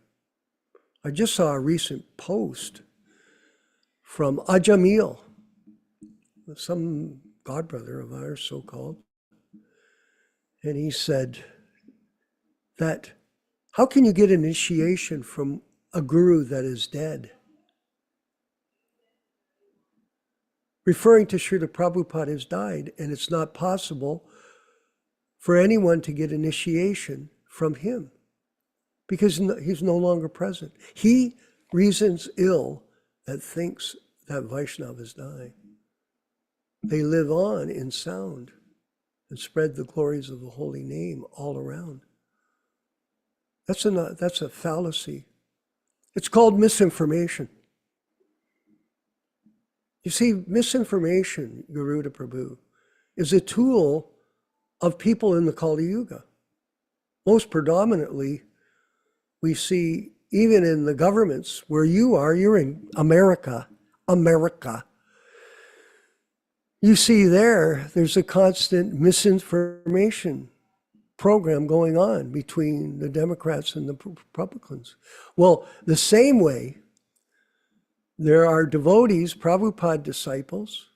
I just saw a recent post from Ajamil, some godbrother of ours, so-called. And he said that, how can you get initiation from a guru that is dead? Referring to Srila Prabhupada has died, and it's not possible for anyone to get initiation from him because he's no longer present. He reasons ill that thinks that Vaishnava is dying. They live on in sound and spread the glories of the holy name all around. That's a fallacy. It's called misinformation. You see, misinformation, Garuda Prabhu, is a tool of people in the Kali Yuga. Most predominantly, we see even in the governments where you're in America. You see there's a constant misinformation program going on between the Democrats and the Republicans. Well, the same way, there are devotees, Prabhupada disciples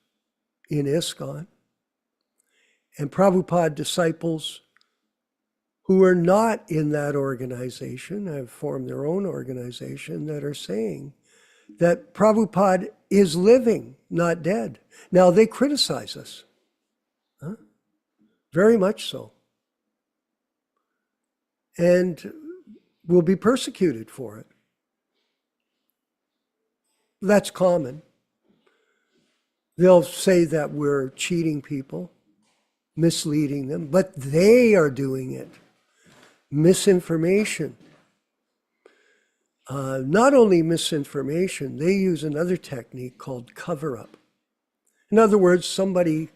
in ISKCON, and Prabhupada disciples who are not in that organization, have formed their own organization, that are saying that Prabhupada is living, not dead. Now, they criticize us, very much so, and will be persecuted for it. That's common. They'll say that we're cheating people, misleading them, but they are doing it. Misinformation. Not only misinformation, they use another technique called cover-up. In other words, somebody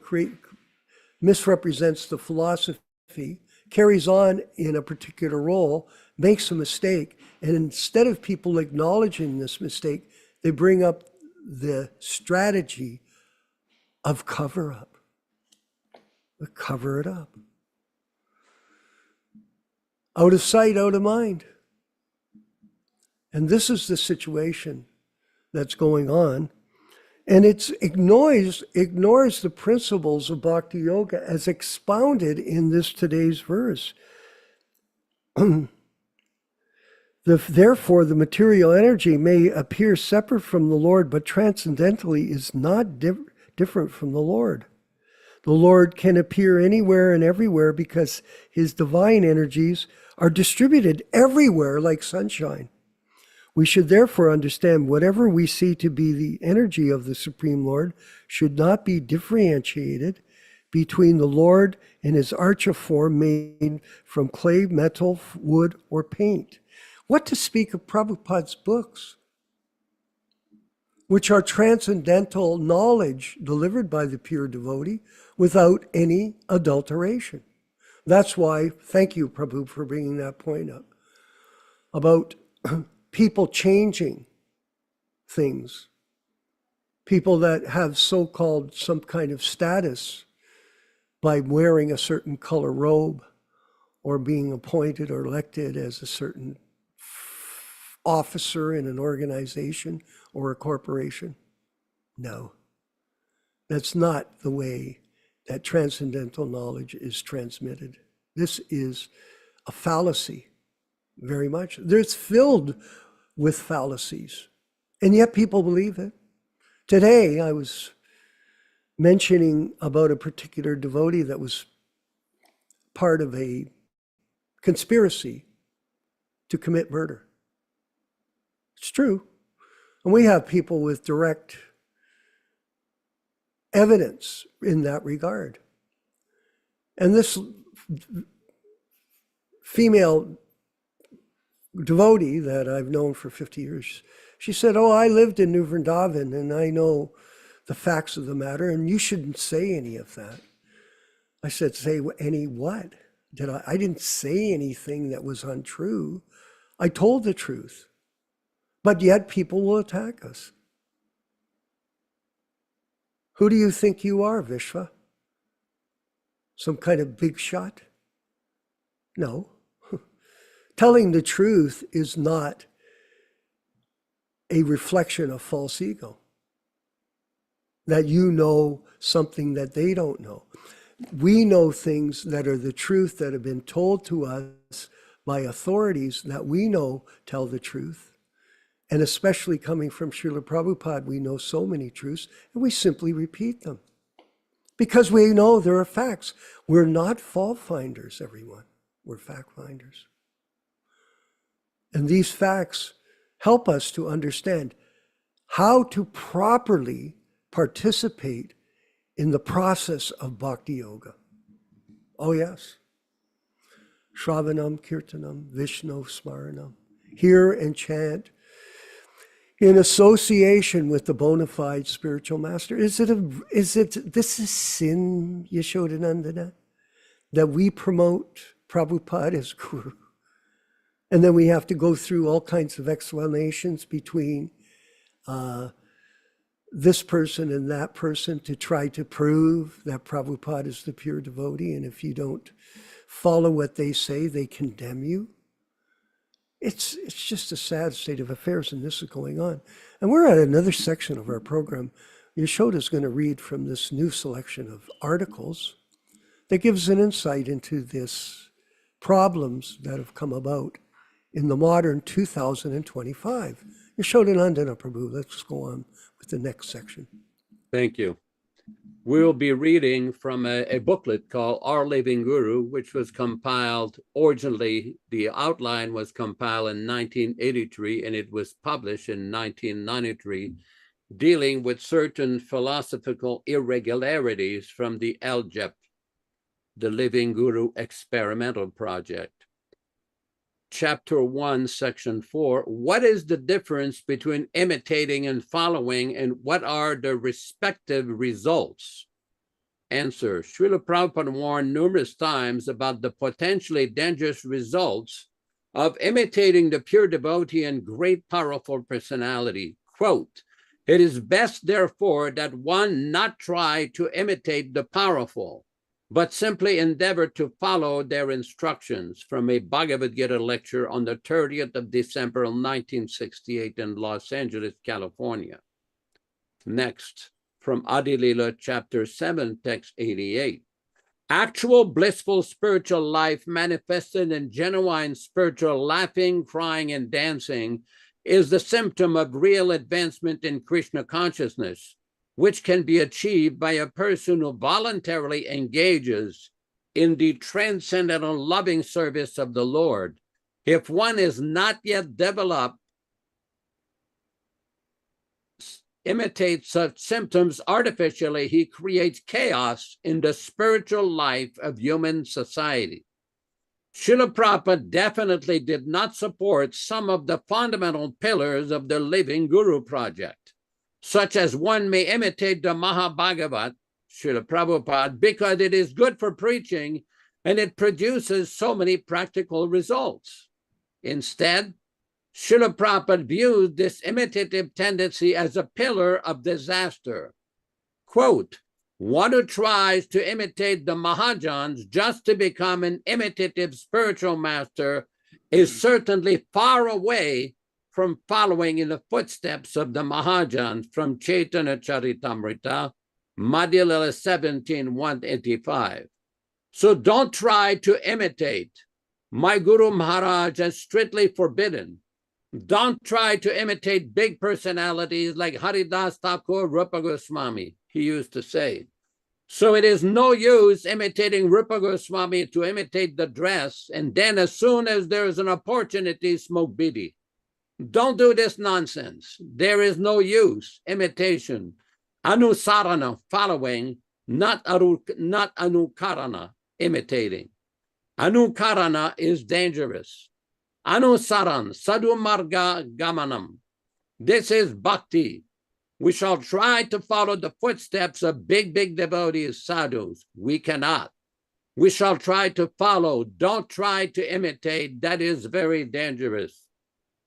misrepresents the philosophy, carries on in a particular role, makes a mistake, and instead of people acknowledging this mistake, they bring up the strategy of cover-up. Cover it up. Out of sight, out of mind. And this is the situation that's going on. And it ignores the principles of Bhakti Yoga as expounded in this today's verse. Therefore, the material energy may appear separate from the Lord, but transcendentally is not different from the Lord. The Lord can appear anywhere and everywhere because his divine energies are distributed everywhere like sunshine. We should therefore understand whatever we see to be the energy of the Supreme Lord should not be differentiated between the Lord and his archa form made from clay, metal, wood, or paint. What to speak of Prabhupada's books, which are transcendental knowledge delivered by the pure devotee without any adulteration. That's why, thank you, Prabhu, for bringing that point up, about people changing things, people that have so-called some kind of status by wearing a certain color robe or being appointed or elected as a certain officer in an organization or a corporation. No, that's not the way that transcendental knowledge is transmitted. This is a fallacy, very much. It's filled with fallacies, and yet people believe it. Today, I was mentioning about a particular devotee that was part of a conspiracy to commit murder. It's true. And we have people with direct evidence in that regard. And this female devotee that I've known for 50 years, she said, "Oh, I lived in New Vrindavan and I know the facts of the matter, and you shouldn't say any of that." I said, "Say any what? I didn't say anything that was untrue. I told the truth. But yet people will attack us. Who do you think you are, Vishva? Some kind of big shot? No. Telling the truth is not a reflection of false ego. That you know something that they don't know. We know things that are the truth that have been told to us by authorities that we know tell the truth. And especially coming from Srila Prabhupada, we know so many truths, and we simply repeat them. Because we know there are facts. We're not fault finders, everyone. We're fact finders. And these facts help us to understand how to properly participate in the process of bhakti yoga. Oh yes. Shravanam, Kirtanam, Vishnu Smaranam. Hear and chant in association with the bona fide spiritual master. This is sin, Yashodanandana, that we promote Prabhupada as guru. And then we have to go through all kinds of explanations between this person and that person to try to prove that Prabhupada is the pure devotee. And if you don't follow what they say, they condemn you. It's just a sad state of affairs, and this is going on. And we're at another section of our program. Yashoda's going to read from this new selection of articles that gives an insight into this problems that have come about in the modern 2025. Yashodanandana Prabhu, let's go on with the next section. Thank you. We'll be reading from a booklet called Our Living Guru, which was compiled originally. The outline was compiled in 1983, and it was published in 1993, dealing with certain philosophical irregularities from the LJEP, the Living Guru Experimental Project. Chapter 1, Section 4, what is the difference between imitating and following, and what are the respective results? Answer, Srila Prabhupada warned numerous times about the potentially dangerous results of imitating the pure devotee and great powerful personality. Quote, it is best, therefore, that one not try to imitate the powerful, but simply endeavor to follow their instructions, from a Bhagavad Gita lecture on the 30th of December 1968 in Los Angeles, California. Next, from Adi Lila, chapter 7, text 88. Actual blissful spiritual life manifested in genuine spiritual laughing, crying, and dancing is the symptom of real advancement in Krishna consciousness, which can be achieved by a person who voluntarily engages in the transcendental loving service of the Lord. If one is not yet developed, imitates such symptoms artificially, he creates chaos in the spiritual life of human society. Srila Prabhupada definitely did not support some of the fundamental pillars of the Living Guru Project, such as one may imitate the Mahabhagavat, Srila Prabhupada, because it is good for preaching and it produces so many practical results. Instead, Srila Prabhupada views this imitative tendency as a pillar of disaster. Quote, one who tries to imitate the Mahajans just to become an imitative spiritual master is certainly far away from following in the footsteps of the Mahajans, from Chaitanya Charitamrita, Madhya Lila 17, 185. So don't try to imitate. My Guru Maharaj has strictly forbidden. Don't try to imitate big personalities like Haridas Thakur, Rupa Goswami, he used to say. So it is no use imitating Rupa Goswami to imitate the dress, and then as soon as there is an opportunity, smoke bidi. Don't do this nonsense. There is no use. Imitation. Anusarana, following, not anukarana, imitating. Anukarana is dangerous. Anusaran, sadhumarga gamanam. This is bhakti. We shall try to follow the footsteps of big devotees, sadhus. We cannot. We shall try to follow. Don't try to imitate. That is very dangerous.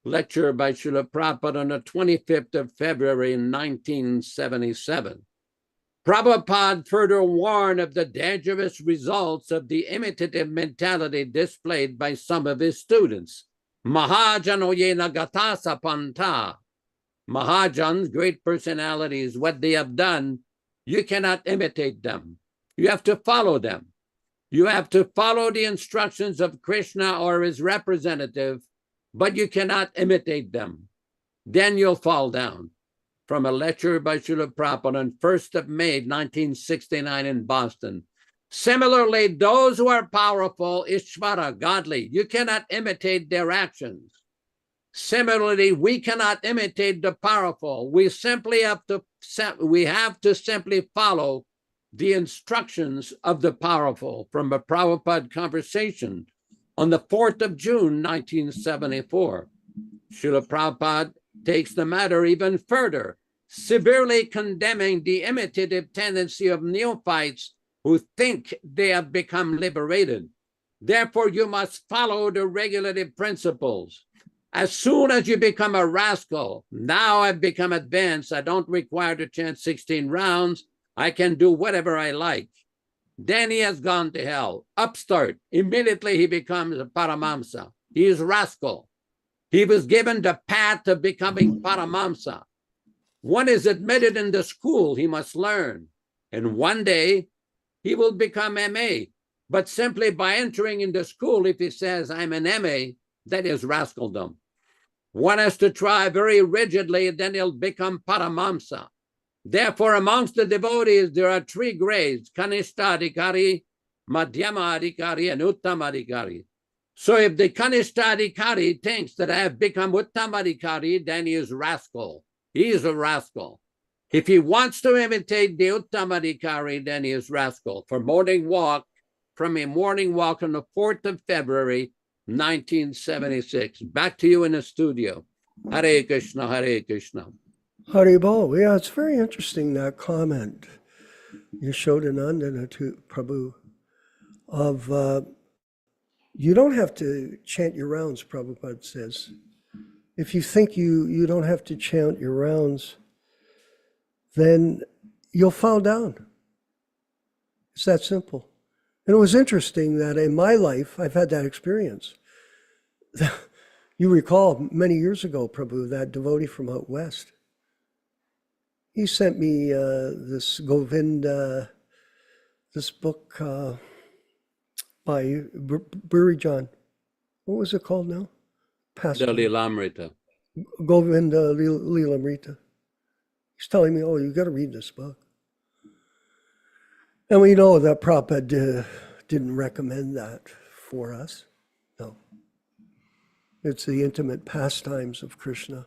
lecture by Srila Prabhupada on the 25th of February 1977. Prabhupada further warned of the dangerous results of the imitative mentality displayed by some of his students. Mahajanoyena gatasa panta. Mahajans, great personalities, what they have done, you cannot imitate them. You have to follow them. You have to follow the instructions of Krishna or his representative, but you cannot imitate them. Then you'll fall down. From a lecture by Srila Prabhupada on 1st of May, 1969 in Boston. Similarly, those who are powerful, Ishvara, godly, you cannot imitate their actions. Similarly, we cannot imitate the powerful. We have to simply follow the instructions of the powerful. From a Prabhupada conversation on the 4th of June, 1974. Srila Prabhupada takes the matter even further, severely condemning the imitative tendency of neophytes who think they have become liberated. Therefore, you must follow the regulative principles. As soon as you become a rascal, now I've become advanced, I don't require to chant 16 rounds, I can do whatever I like. Then he has gone to hell. Upstart, immediately he becomes a Paramamsa. He is rascal. He was given the path of becoming Paramamsa. One is admitted in the school, he must learn. And one day, he will become MA. But simply by entering in the school, if he says, I'm an MA, that is rascaldom. One has to try very rigidly, then he'll become Paramamsa. Therefore, amongst the devotees, there are 3 grades, Kanishta Adhikari, Madhyama Adhikari, and Uttama Adhikari. So if the Kanishta Adhikari thinks that I have become Uttama Adhikari, then he is rascal. He is a rascal. If he wants to imitate the Uttama Adhikari, then he is rascal. From a morning walk on the 4th of February, 1976. Back to you in the studio. Hare Krishna, Hare Krishna. Haribol. Yeah, it's very interesting, that comment Nityānanda to Prabhu of you don't have to chant your rounds, Prabhupada says. If you think you don't have to chant your rounds, then you'll fall down. It's that simple. And it was interesting that in my life, I've had that experience. You recall many years ago, Prabhu, that devotee from out west, he sent me this Govinda, this book by Burijan. What was it called now? The Lilamrita. Govinda Lilamrita. He's telling me, oh, you got to read this book. And we know that Prabhupada didn't recommend that for us. No. It's the intimate pastimes of Krishna,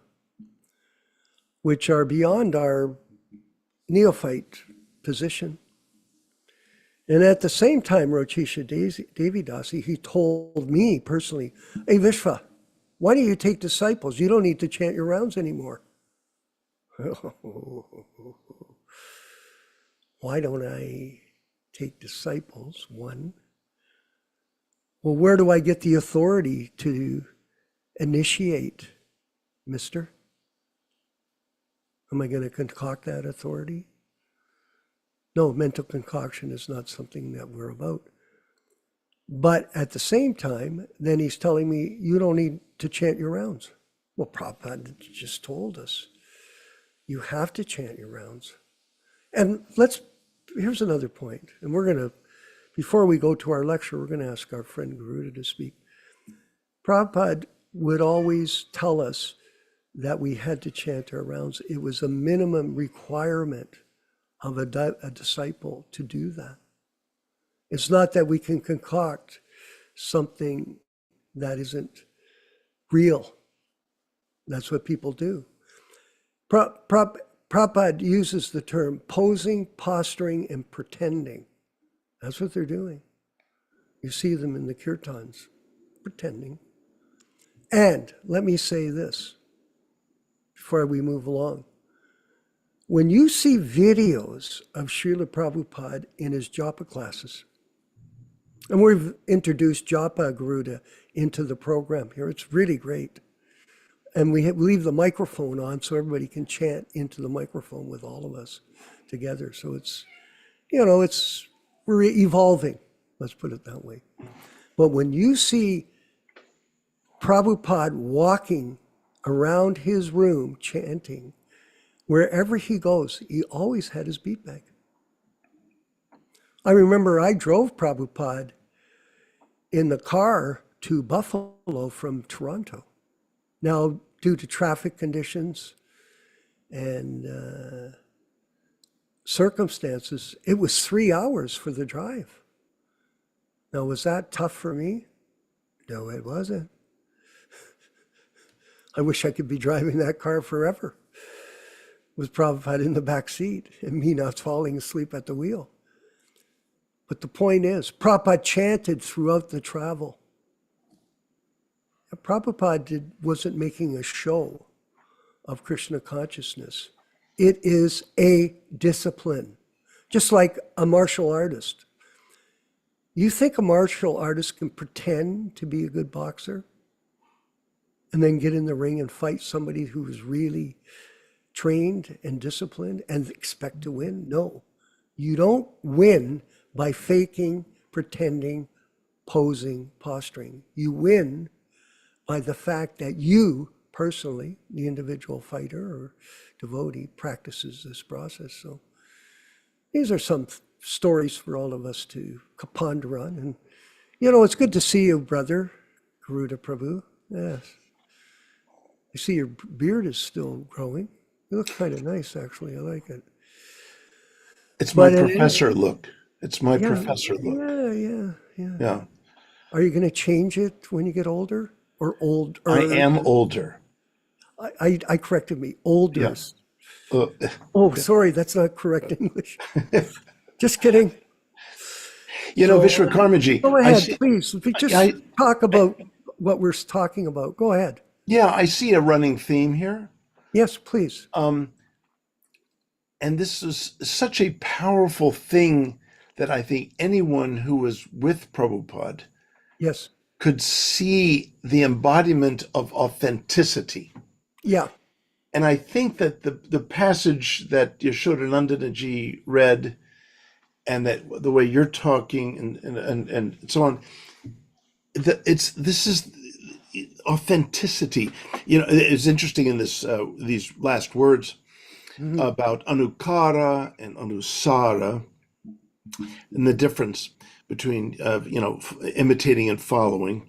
which are beyond our neophyte position. And at the same time, Rochisha Devidasi, he told me personally, hey, Vishva, why don't you take disciples? You don't need to chant your rounds anymore. Why don't I take disciples? One. Well, where do I get the authority to initiate, mister? Am I going to concoct that authority? No, mental concoction is not something that we're about. But at the same time, then he's telling me, you don't need to chant your rounds. Well, Prabhupada just told us, you have to chant your rounds. And here's another point. And we're going to, before we go to our lecture, we're going to ask our friend Garuda to speak. Prabhupada would always tell us that we had to chant our rounds. It was a minimum requirement of a disciple to do that. It's not that we can concoct something that isn't real. That's what people do. Prabhupada uses the term posing, posturing, and pretending. That's what they're doing. You see them in the kirtans, pretending. And let me say this before we move along. When you see videos of Srila Prabhupada in his japa classes, and we've introduced Japa Garuda into the program here, it's really great. And we leave the microphone on so everybody can chant into the microphone with all of us together. So it's, we're evolving, let's put it that way. But when you see Prabhupada walking around his room chanting, wherever he goes, he always had his beat bag. I remember I drove Prabhupada in the car to Buffalo from Toronto. Now, due to traffic conditions and circumstances, it was 3 hours for the drive. Now, was that tough for me? No, it wasn't. I wish I could be driving that car forever with Prabhupada in the back seat and me not falling asleep at the wheel. But the point is, Prabhupada chanted throughout the travel. Prabhupada wasn't making a show of Krishna consciousness. It is a discipline, just like a martial artist. You think a martial artist can pretend to be a good boxer and then get in the ring and fight somebody who is really trained and disciplined and expect to win? No, you don't win by faking, pretending, posing, posturing. You win by the fact that you personally, the individual fighter or devotee, practices this process. So these are some stories for all of us to ponder on. And, it's good to see you, brother, Garuda Prabhu. Yes. I see your beard is still growing. You look kind of nice, actually. I like it. It's my professor look. It's my Yeah, professor look. Yeah. Are you going to change it when you get older? Or older? I am older. I corrected me. Older. Yes. Oh, sorry, that's not correct English. Just kidding. Vishwakarmaji. Go ahead, please. Just talk about what we're talking about. Go ahead. Yeah, I see a running theme here. Yes, please. And this is such a powerful thing that I think anyone who was with Prabhupada Yes. could see the embodiment of authenticity. Yeah. And I think that the passage that Yashodanandana ji read, and that the way you're talking and so on, this is authenticity. It's interesting in this these last words about anukara and anusara, and the difference between imitating and following.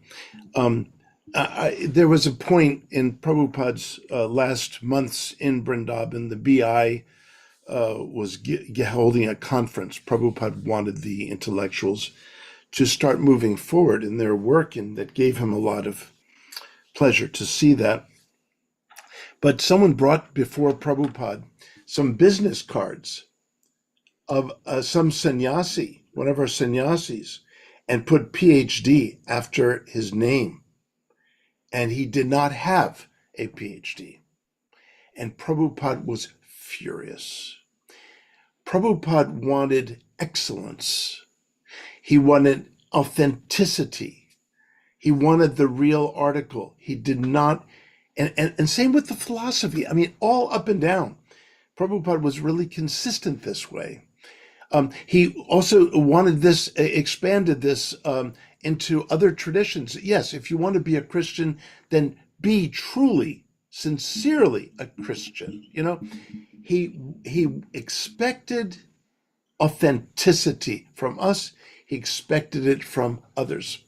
There was a point in Prabhupada's last months in Vrindavan, the BI was holding a conference. Prabhupada wanted the intellectuals to start moving forward in their work, and that gave him a lot of pleasure to see that. But someone brought before Prabhupada some business cards of some sannyasi, one of our sannyasis, and put PhD after his name. And he did not have a PhD. And Prabhupada was furious. Prabhupada wanted excellence. He wanted authenticity. He wanted the real article. He did not, and same with the philosophy. I mean, all up and down. Prabhupada was really consistent this way. He also wanted this, expanded this into other traditions. Yes, if you want to be a Christian, then be truly, sincerely a Christian. He expected authenticity from us. He expected it from others.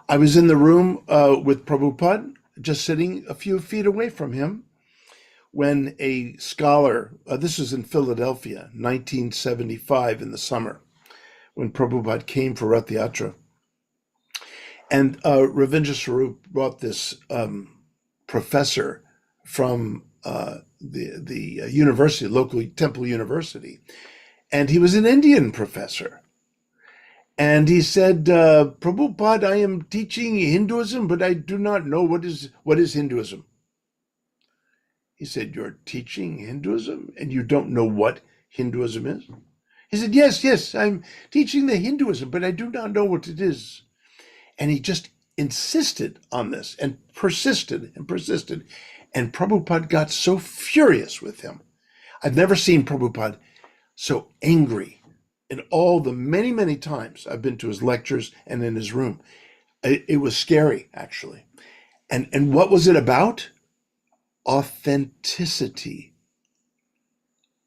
I was in the room with Prabhupada, just sitting a few feet away from him, when a scholar, this was in Philadelphia, 1975 in the summer, when Prabhupada came for Rath Yatra. And Ravindra Swarup brought this professor from the university, local Temple University, and he was an Indian professor. And he said, Prabhupada, I am teaching Hinduism, but I do not know what is Hinduism. He said, you're teaching Hinduism and you don't know what Hinduism is? He said, yes, I'm teaching the Hinduism, but I do not know what it is. And he just insisted on this and persisted and persisted. And Prabhupada got so furious with him. I've never seen Prabhupada so angry in all the many, many times I've been to his lectures and in his room. It was scary, actually. And what was it about? Authenticity.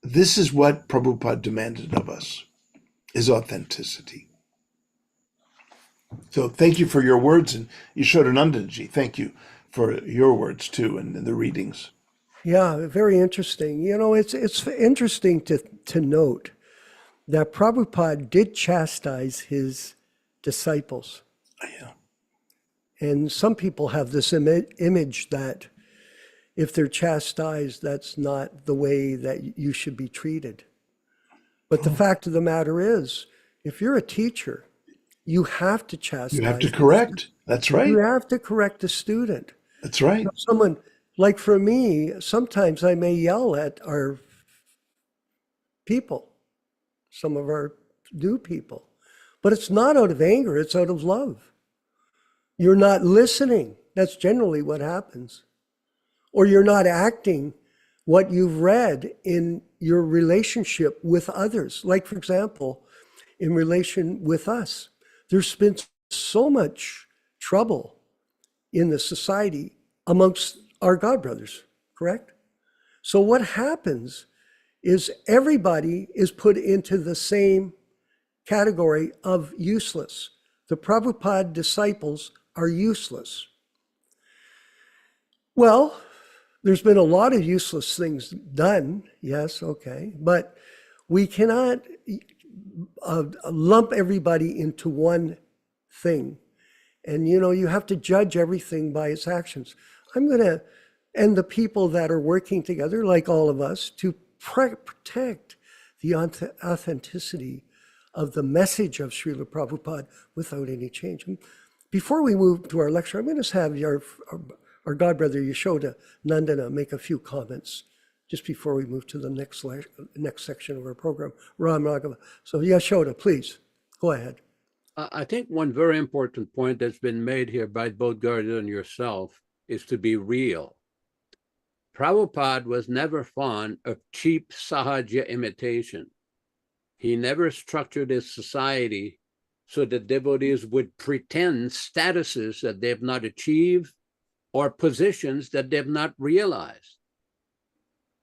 This is what Prabhupada demanded of us, is authenticity. So thank you for your words, and Yashodanandaji, thank you for your words too, and the readings. Yeah, very interesting. You know, it's interesting to note that Prabhupada did chastise his disciples. Yeah. And some people have this image that if they're chastised, that's not the way that you should be treated. But the fact of the matter is, if you're a teacher, you have to chastise. You have to correct. That's right. You have to correct the student. That's right. Someone, like for me, sometimes I may yell at our people, some of our new people, but it's not out of anger, it's out of love. You're not listening. That's generally what happens. Or you're not acting what you've read in your relationship with others. Like, for example, in relation with us, there's been so much trouble in the society amongst our God brothers, correct? So what happens is everybody is put into the same category of useless. The Prabhupada disciples are useless. Well, there's been a lot of useless things done, yes, okay, but we cannot lump everybody into one thing. And you know, you have to judge everything by its actions. And the people that are working together, like all of us, to protect the authenticity of the message of Srila Prabhupada without any change. And before we move to our lecture, I'm going to have our God brother Yashodananda make a few comments just before we move to the next section of our program. Ram Raghava. So Yashoda, please, go ahead. I think one very important point that's been made here by both Gardner and yourself is to be real. Prabhupada was never fond of cheap sahaja imitation. He never structured his society so that devotees would pretend statuses that they've not achieved or positions that they've not realized.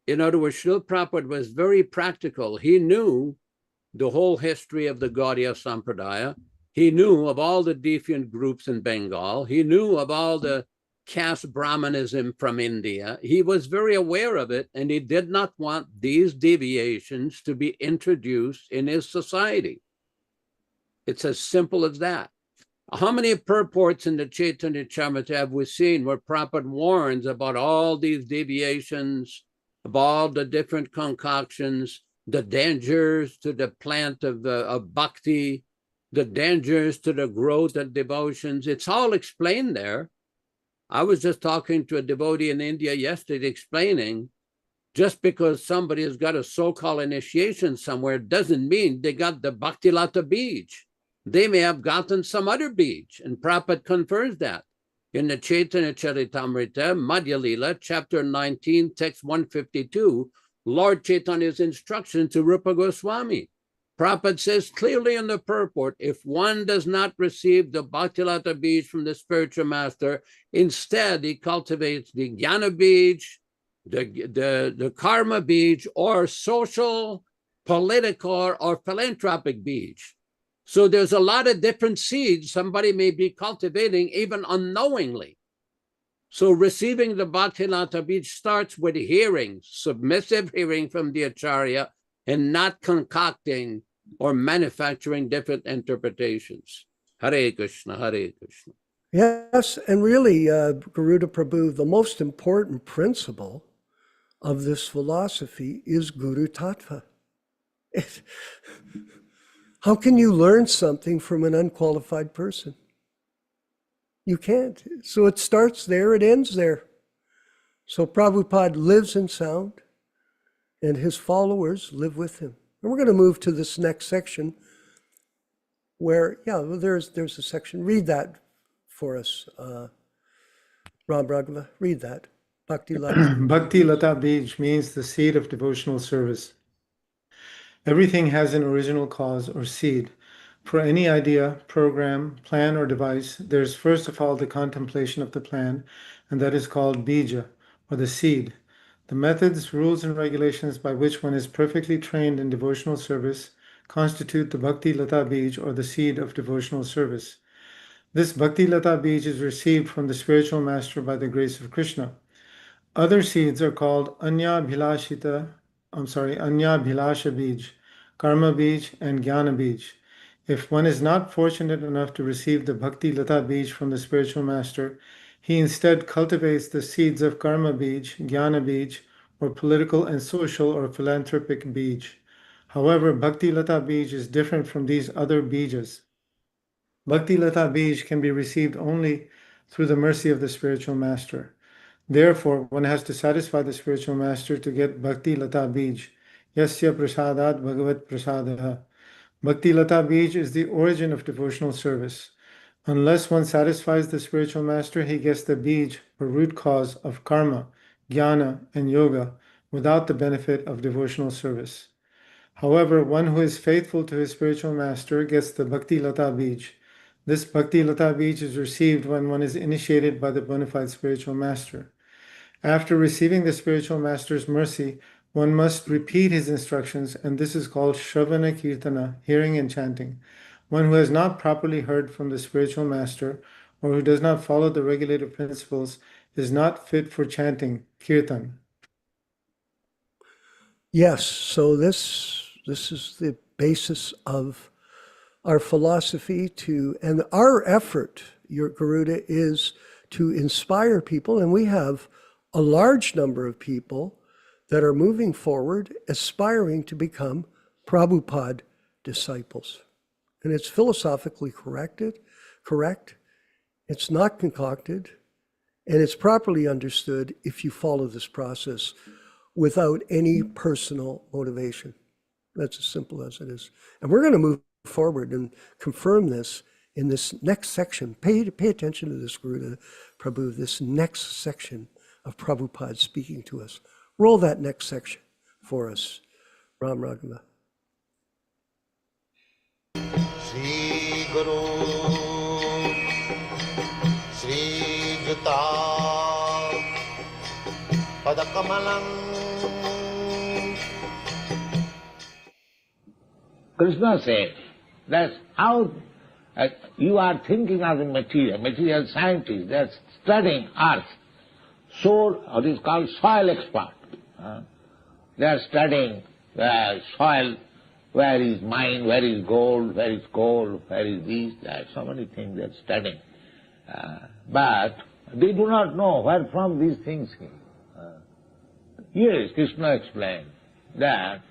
In other words, Srila Prabhupada was very practical. He knew the whole history of the Gaudiya Sampradaya. He knew of all the defiant groups in Bengal. He knew of all the caste Brahmanism from India. He was very aware of it, and he did not want these deviations to be introduced in his society. It's as simple as that. How many purports in the Chaitanya Charitamrita have we seen where Prabhupada warns about all these deviations, of all the different concoctions, the dangers to the plant of bhakti, the dangers to the growth of devotions? It's all explained there. I was just talking to a devotee in India yesterday explaining just because somebody has got a so-called initiation somewhere doesn't mean they got the Bhaktilata Bij. They may have gotten some other Bij, and Prabhupada confirms that. In the Chaitanya Charitamrita, Madhya Lila, chapter 19, text 152, Lord Chaitanya's instruction to Rupa Goswami. Prabhupada says clearly in the purport, if one does not receive the Bhaktilata Bij from the spiritual master, instead he cultivates the Jnana Bij, the Karma Bij, or social, political, or philanthropic Bij. So there's a lot of different seeds somebody may be cultivating even unknowingly. So receiving the Bhaktilata Bij starts with hearing, submissive hearing from the Acharya, and not concocting or manufacturing different interpretations. Hare Krishna, Hare Krishna. Yes, and really, Garuda Prabhu, the most important principle of this philosophy is Guru Tattva. How can you learn something from an unqualified person? You can't. So it starts there, it ends there. So Prabhupada lives in sound, and his followers live with him. And we're going to move to this next section where, there's a section. Read that for us. Ram Raghava, read that. Bhakti Lata. Bhakti Lata Bij means the seed of devotional service. Everything has an original cause or seed. For any idea, program, plan, or device, there is first of all the contemplation of the plan, and that is called bija, or the seed. The methods, rules, and regulations by which one is perfectly trained in devotional service constitute the Bhakti Lata Bij, or the seed of devotional service. This Bhakti Lata Bij is received from the spiritual master by the grace of Krishna. Other seeds are called Anya Bhilasha Bij, Karma Bij, and Jnana Bij. If one is not fortunate enough to receive the Bhakti Lata Bij from the spiritual master, he instead cultivates the seeds of Karma Bij, Jnana Bij, or political and social or philanthropic Bij. However, Bhakti Lata Bij is different from these other Bijas. Bhakti Lata Bij can be received only through the mercy of the spiritual master. Therefore, one has to satisfy the spiritual master to get Bhakti Lata Bij. Yasya prasadat bhagavat prasadaha. Bhakti Lata Bij is the origin of devotional service. Unless one satisfies the spiritual master, he gets the bij, or root cause, of karma, jnana, and yoga without the benefit of devotional service. However, one who is faithful to his spiritual master gets the Bhakti Lata Bij. This Bhakti Lata Bij is received when one is initiated by the bona fide spiritual master. After receiving the spiritual master's mercy, one must repeat his instructions, and this is called Shravana Kirtana, hearing and chanting. One who has not properly heard from the spiritual master, or who does not follow the regulative principles, is not fit for chanting, kirtan. Yes, so this is the basis of our philosophy and our effort, your Garuda, is to inspire people, and we have a large number of people that are moving forward, aspiring to become Prabhupada disciples. And it's philosophically correct, it's not concocted, and it's properly understood if you follow this process without any personal motivation. That's as simple as it is. And we're going to move forward and confirm this in this next section. Pay attention to this, Garuda Prabhu, this next section of Prabhupada speaking to us. Roll that next section for us, Ram Raghava. Shri Guru Shri Juta Padakamalam. Krishna said, that's how you are thinking of the material scientists, they are studying earth. Soil, what is called soil expert. They are studying soil, where is mine, where is gold, where is coal, where is this, that, so many things they are studying. But they do not know where from these things came. Yes, Krishna explained that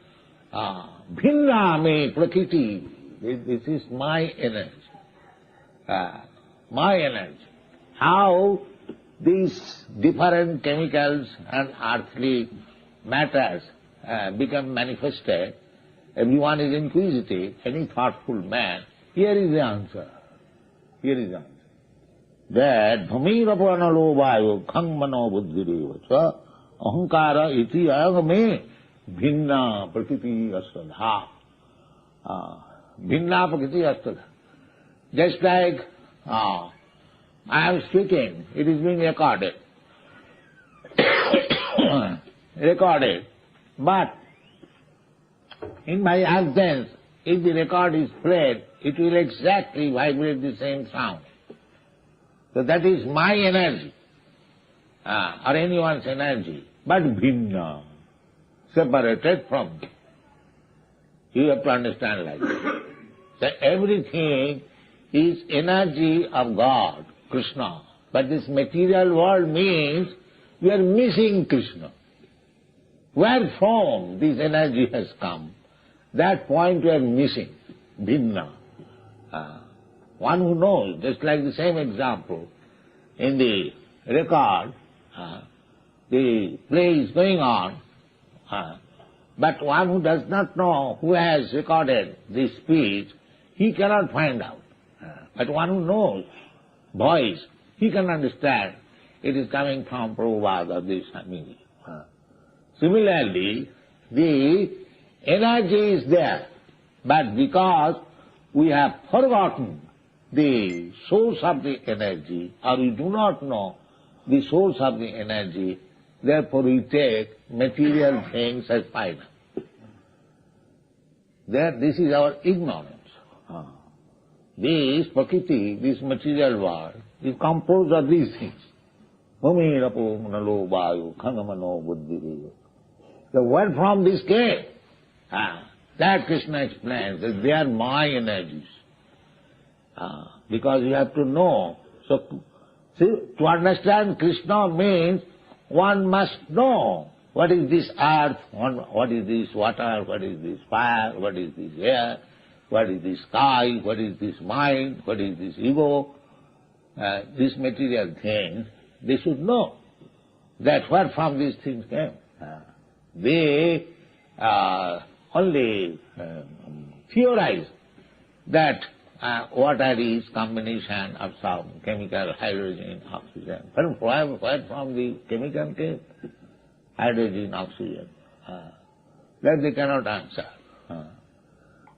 Bhinna me prakriti, this is my energy. My energy. How these different chemicals and earthly matters become manifested, everyone is inquisitive, any thoughtful man, here is the answer. Here is the answer. That bhamirapana vayu khang mano buddhirevacha ahankara iti agame bhinna prakriti astadha. Bhinna prakriti astadha. Just like I am speaking, it is being recorded. Recorded. But in my absence, if the record is played, it will exactly vibrate the same sound. So that is my energy, or anyone's energy, but bhinna, separated from me. You have to understand like that. So everything is energy of God, Krishna. But this material world means we are missing Krishna. Where from this energy has come, that point we are missing, bhinna. One who knows, just like the same example, in the record, the play is going on, but one who does not know who has recorded this speech, he cannot find out. But one who knows voice, he can understand it is coming from Prabhupada or this meaning. Similarly, the energy is there, but because we have forgotten the source of the energy, or we do not know the source of the energy, therefore we take material things as final. This is our ignorance. This Prakriti, this material world, is composed of these things. Bhumi, Rapo, Manalo, Vayu, Khangamano, Buddhi. So where from this came? That Krishna explains that they are my energies. Because you have to know. So, see, to understand Krishna means one must know what is this earth, what is this water, what is this fire, what is this air, what is this sky, what is this mind, what is this ego. These material things, they should know that where from these things came. They only theorize that water is combination of some chemical, hydrogen, oxygen. Where from the chemical came? Hydrogen, oxygen. That they cannot answer.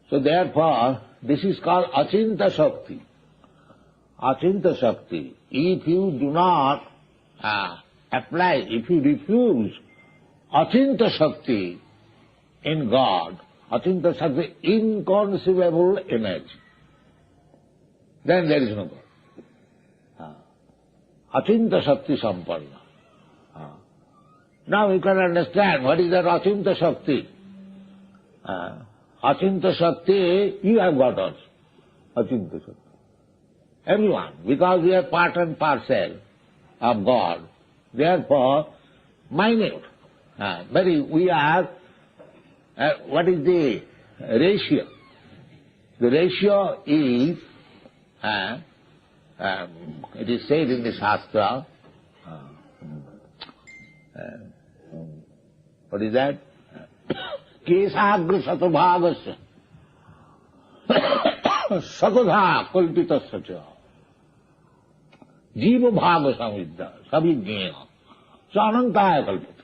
So therefore, this is called Achinta Shakti. Achinta Shakti. If you do not apply, if you refuse Achinta Shakti in God, Achinta Shakti, inconceivable energy, then there is no God. Achinta Shakti Sampanna. Now you can understand what is that Achinta Shakti. Achinta Shakti, you have got also. Achinta Shakti. Everyone, because we are part and parcel of God, therefore, minute. We are, what is the ratio? The ratio is, it is said in the Shastra, what is that? Kesagra satabhagasya sakudha kalpitasya cha jiva bhaga samvidya savignena cha anantaya kalpita.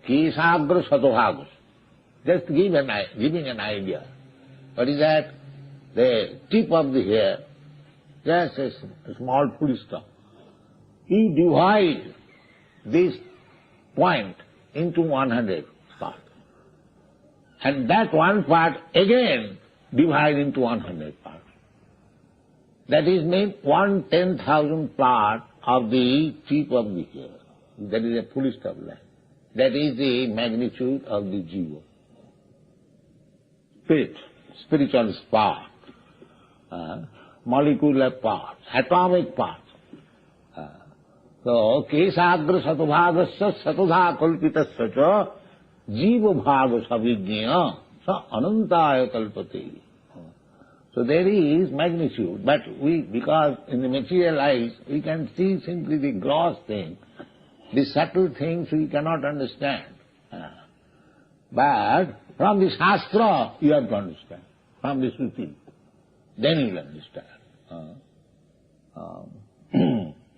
Kesagra satabhagasya. Just giving an idea. What is that? The tip of the hair, just a small full stop. He divides this point into 100 parts. And that one part again divided into 100 parts. That is means 1/10,000 part of the tip of the hair. That is a full stop line. That is the magnitude of the jiva. Spirit, spiritual spark, molecular parts, atomic parts. So, kesagra satubhagasya satudha kalpitasya cha jiva bhaga savijñaya sa anantaya kalpate. So there is magnitude, but because in the material eyes, we can see simply the gross thing. The subtle things we cannot understand. But from the Shastra, you have to understand. From the Shruti, then you will understand.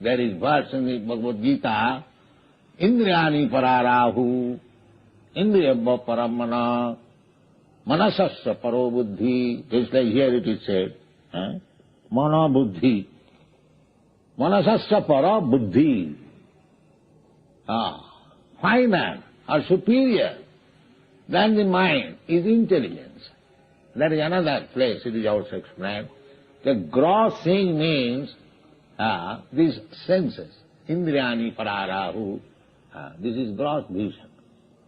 There is verse in the Bhagavad Gita, Indriyani pararahu, Indriyabha paramana, manasasya paro buddhi. Just like here it is said, mana buddhi, manasasya para buddhi. Finer or superior than the mind is intelligence. That is another place, it is also explained. The gross thing means these senses, Indriyani pararahu, this is gross vision.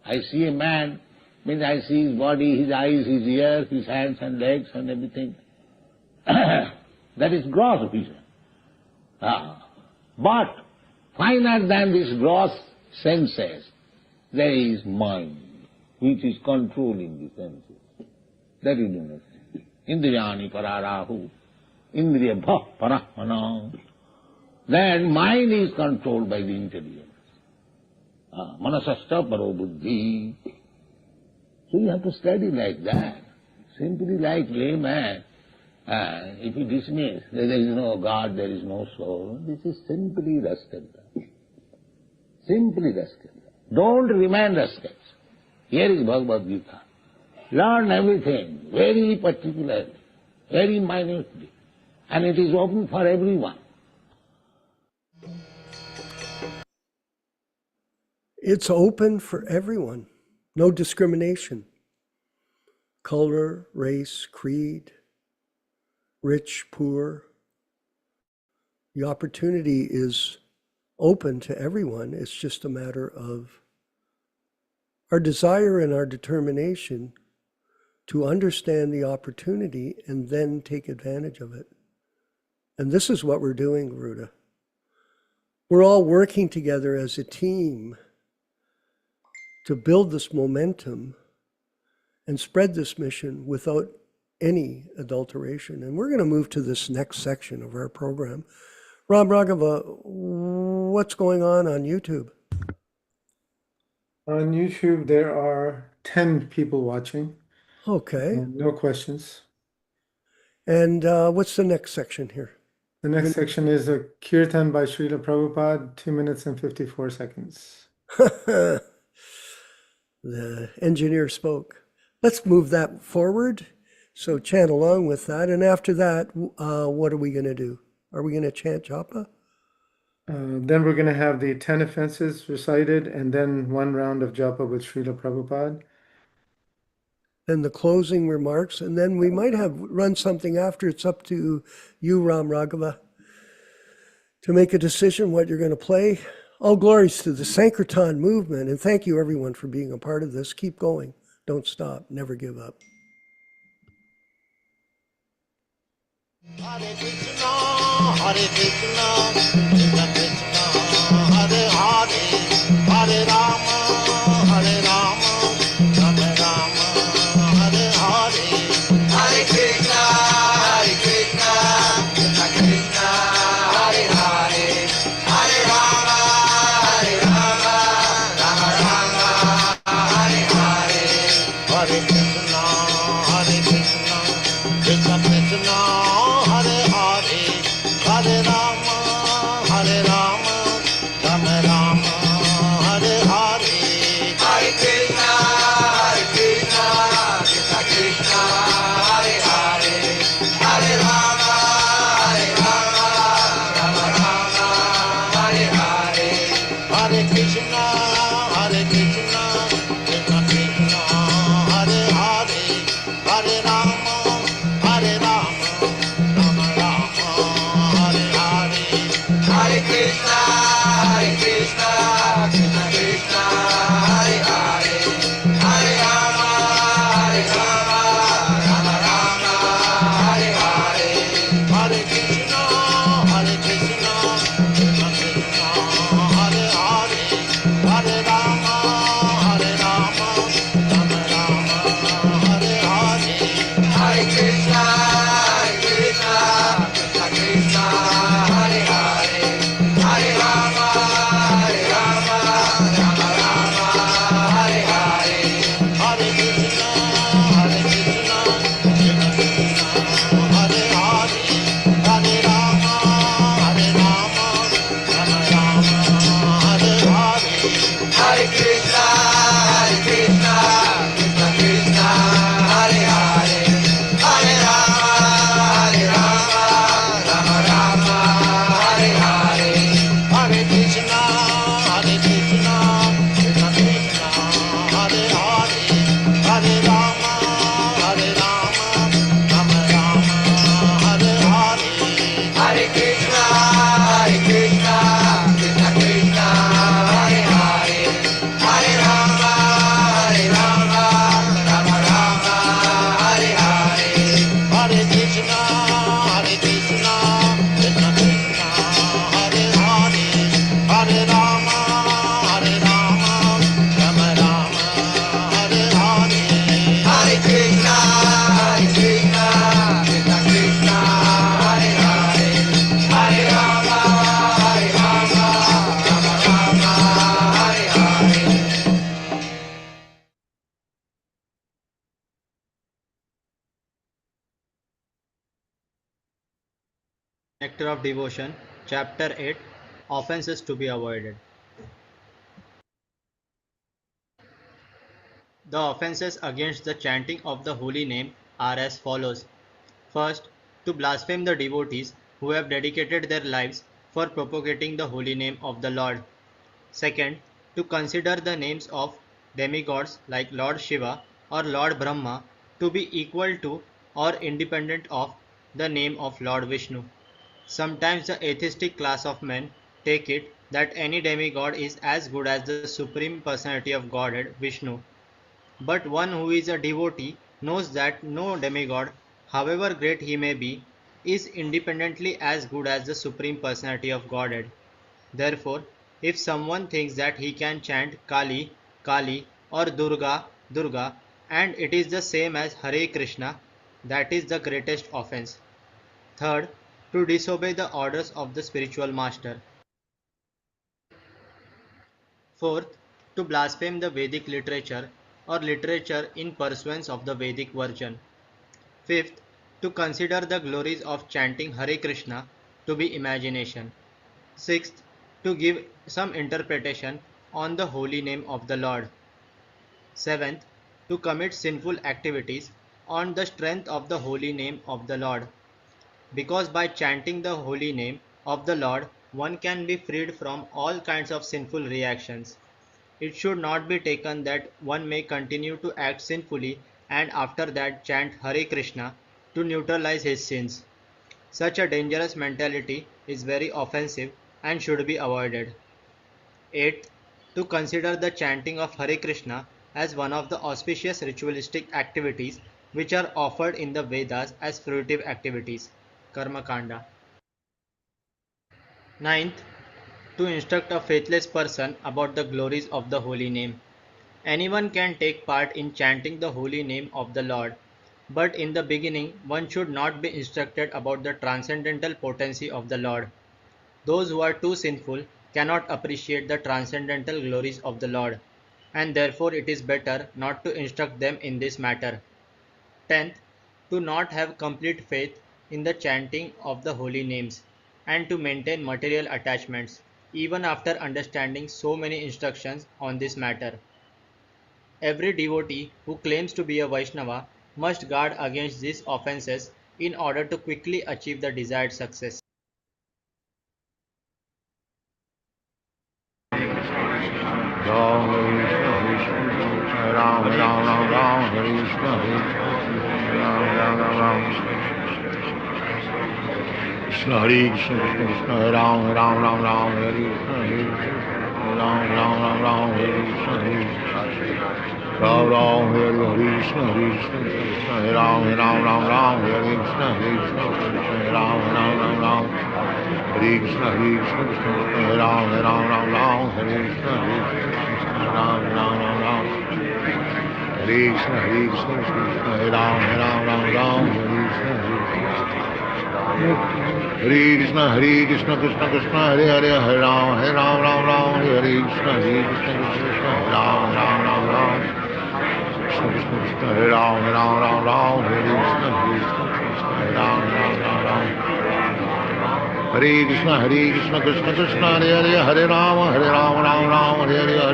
I see a man, means I see his body, his eyes, his ears, his hands and legs and everything. That is gross vision. But finer than these gross senses, there is mind, which is controlling the senses. That is the message. Indriyani pararahu, indriyabha parahmana. Then mind is controlled by the intelligence. Manasasya paro buddhi. So you have to study like that. Simply like layman, If you dismiss that there is no God, there is no soul, this is simply rascaldom. Simply rascaldom. Don't remain rascals. Here is Bhagavad Gita. Learn everything very particularly, very minutely, and it is open for everyone. It's open for everyone. No discrimination. Color, race, creed, rich, poor. The opportunity is open to everyone. It's just a matter of our desire and our determination to understand the opportunity and then take advantage of it. And this is what we're doing, Garuda. We're all working together as a team to build this momentum and spread this mission without any adulteration. And we're going to move to this next section of our program. Ram Raghava, what's going on YouTube? On YouTube, there are 10 people watching. Okay. And no questions. And what's the next section here? The next section is a kirtan by Srila Prabhupada, 2 minutes and 54 seconds. The engineer spoke. Let's move that forward. So chant along with that. And after that, what are we going to do? Are we going to chant japa? Then we're going to have the 10 offenses recited and then one round of japa with Srila Prabhupada. Then the closing remarks. And then we might have run something after. It's up to you, Ram Raghava, to make a decision what you're going to play. All glories to the Sankirtan movement. And thank you, everyone, for being a part of this. Keep going. Don't stop. Never give up. Hare Krishna, Hare Krishna, Krishna Krishna, Hare Hare, Hare Rama, Hare Rama, Rama Rama, Hare Hare, Hare Krishna, Krishna Krishna, Hare Hare, Hare Rama, Rama Rama, Hare Hare, Hare Krishna, Krishna Krishna, Hare Hare, Hare Rama, Rama Rama, Hare Hare, Hare Krishna, Krishna Krishna, Hare Hare, Hare Rama, Rama Rama, Hare Hare, Hare Krishna, Krishna Krishna, Hare Hare, Hare Rama, Rama Rama, Hare Hare, Hare Krishna, Krishna Krishna, Hare Hare, Hare Rama, Rama Rama, Hare Hare, Hare Krishna, Krishna Krishna, Hare Hare, Hare Rama, Rama Rama, Hare Hare, Hare Krishna, Krishna Krishna, Hare Hare, Hare Rama, Rama Rama, Hare Hare, Hare Krishna, Krishna Krishna, Hare Hare, Hare Rama, Rama Rama, Hare Hare, Hare Krishna, Krishna Krishna, Hare Hare, Hare Rama, Rama Rama, Hare Hare, Hare Krishna, Krishna Krishna, Hare Hare, Hare Rama, Rama Rama, Hare Hare, Hare Krishna, Krishna Krishna, Hare Hare, Hare Nectar of Devotion, Chapter 8, Offenses to be Avoided. The offenses against the chanting of the holy name are as follows. First, to blaspheme the devotees who have dedicated their lives for propagating the holy name of the Lord. Second, to consider the names of demigods like Lord Shiva or Lord Brahma to be equal to or independent of the name of Lord Vishnu. Sometimes the atheistic class of men take it that any demigod is as good as the Supreme Personality of Godhead, Vishnu. But one who is a devotee knows that no demigod, however great he may be, is independently as good as the Supreme Personality of Godhead. Therefore, if someone thinks that he can chant Kali, Kali or Durga, Durga, and it is the same as Hare Krishna, that is the greatest offense. Third, to disobey the orders of the spiritual master. Fourth, to blaspheme the Vedic literature or literature in pursuance of the Vedic version. Fifth, to consider the glories of chanting Hare Krishna to be imagination. Sixth, to give some interpretation on the holy name of the Lord. Seventh, to commit sinful activities on the strength of the holy name of the Lord. Because by chanting the holy name of the Lord, one can be freed from all kinds of sinful reactions. It should not be taken that one may continue to act sinfully and after that chant Hare Krishna to neutralize his sins. Such a dangerous mentality is very offensive and should be avoided. 8. To consider the chanting of Hare Krishna as one of the auspicious ritualistic activities which are offered in the Vedas as fruitive activities. Karma Kanda. 9th. To instruct a faithless person about the glories of the holy name. Anyone can take part in chanting the holy name of the Lord, but in the beginning one should not be instructed about the transcendental potency of the Lord. Those who are too sinful cannot appreciate the transcendental glories of the Lord, and therefore it is better not to instruct them in this matter. 10th. To not have complete faith in the chanting of the holy names, and to maintain material attachments, even after understanding so many instructions on this matter. Every devotee who claims to be a Vaishnava must guard against these offenses in order to quickly achieve the desired success. Ram Ram Ram Ram Hare Krishna Ram Ram Ram Ram Krishna Hare Krishna Krishna Krishna Ram Ram Ram Ram Hare Krishna Ram Ram Ram Ram Hare Krishna Ram Ram Hare Krishna Krishna Ram Ram Ram Ram Hare Krishna Ram Ram Ram Ram Hare Krishna Krishna Ram Ram Ram Ram Hare Krishna Ram Ram Ram Ram Hare Krishna Ram Ram Ram Ram Hare Krishna Krishna Krishna Hare Hare Hare Ram Ram Ram Hare Krishna Krishna Ram Ram Ram Ram Krishna Krishna Hare Ram Ram Ram Hare Krishna Ram Ram Ram Ram Hare Krishna Krishna Krishna Hare Hare Hare Ram Ram Ram Hare Hare Hare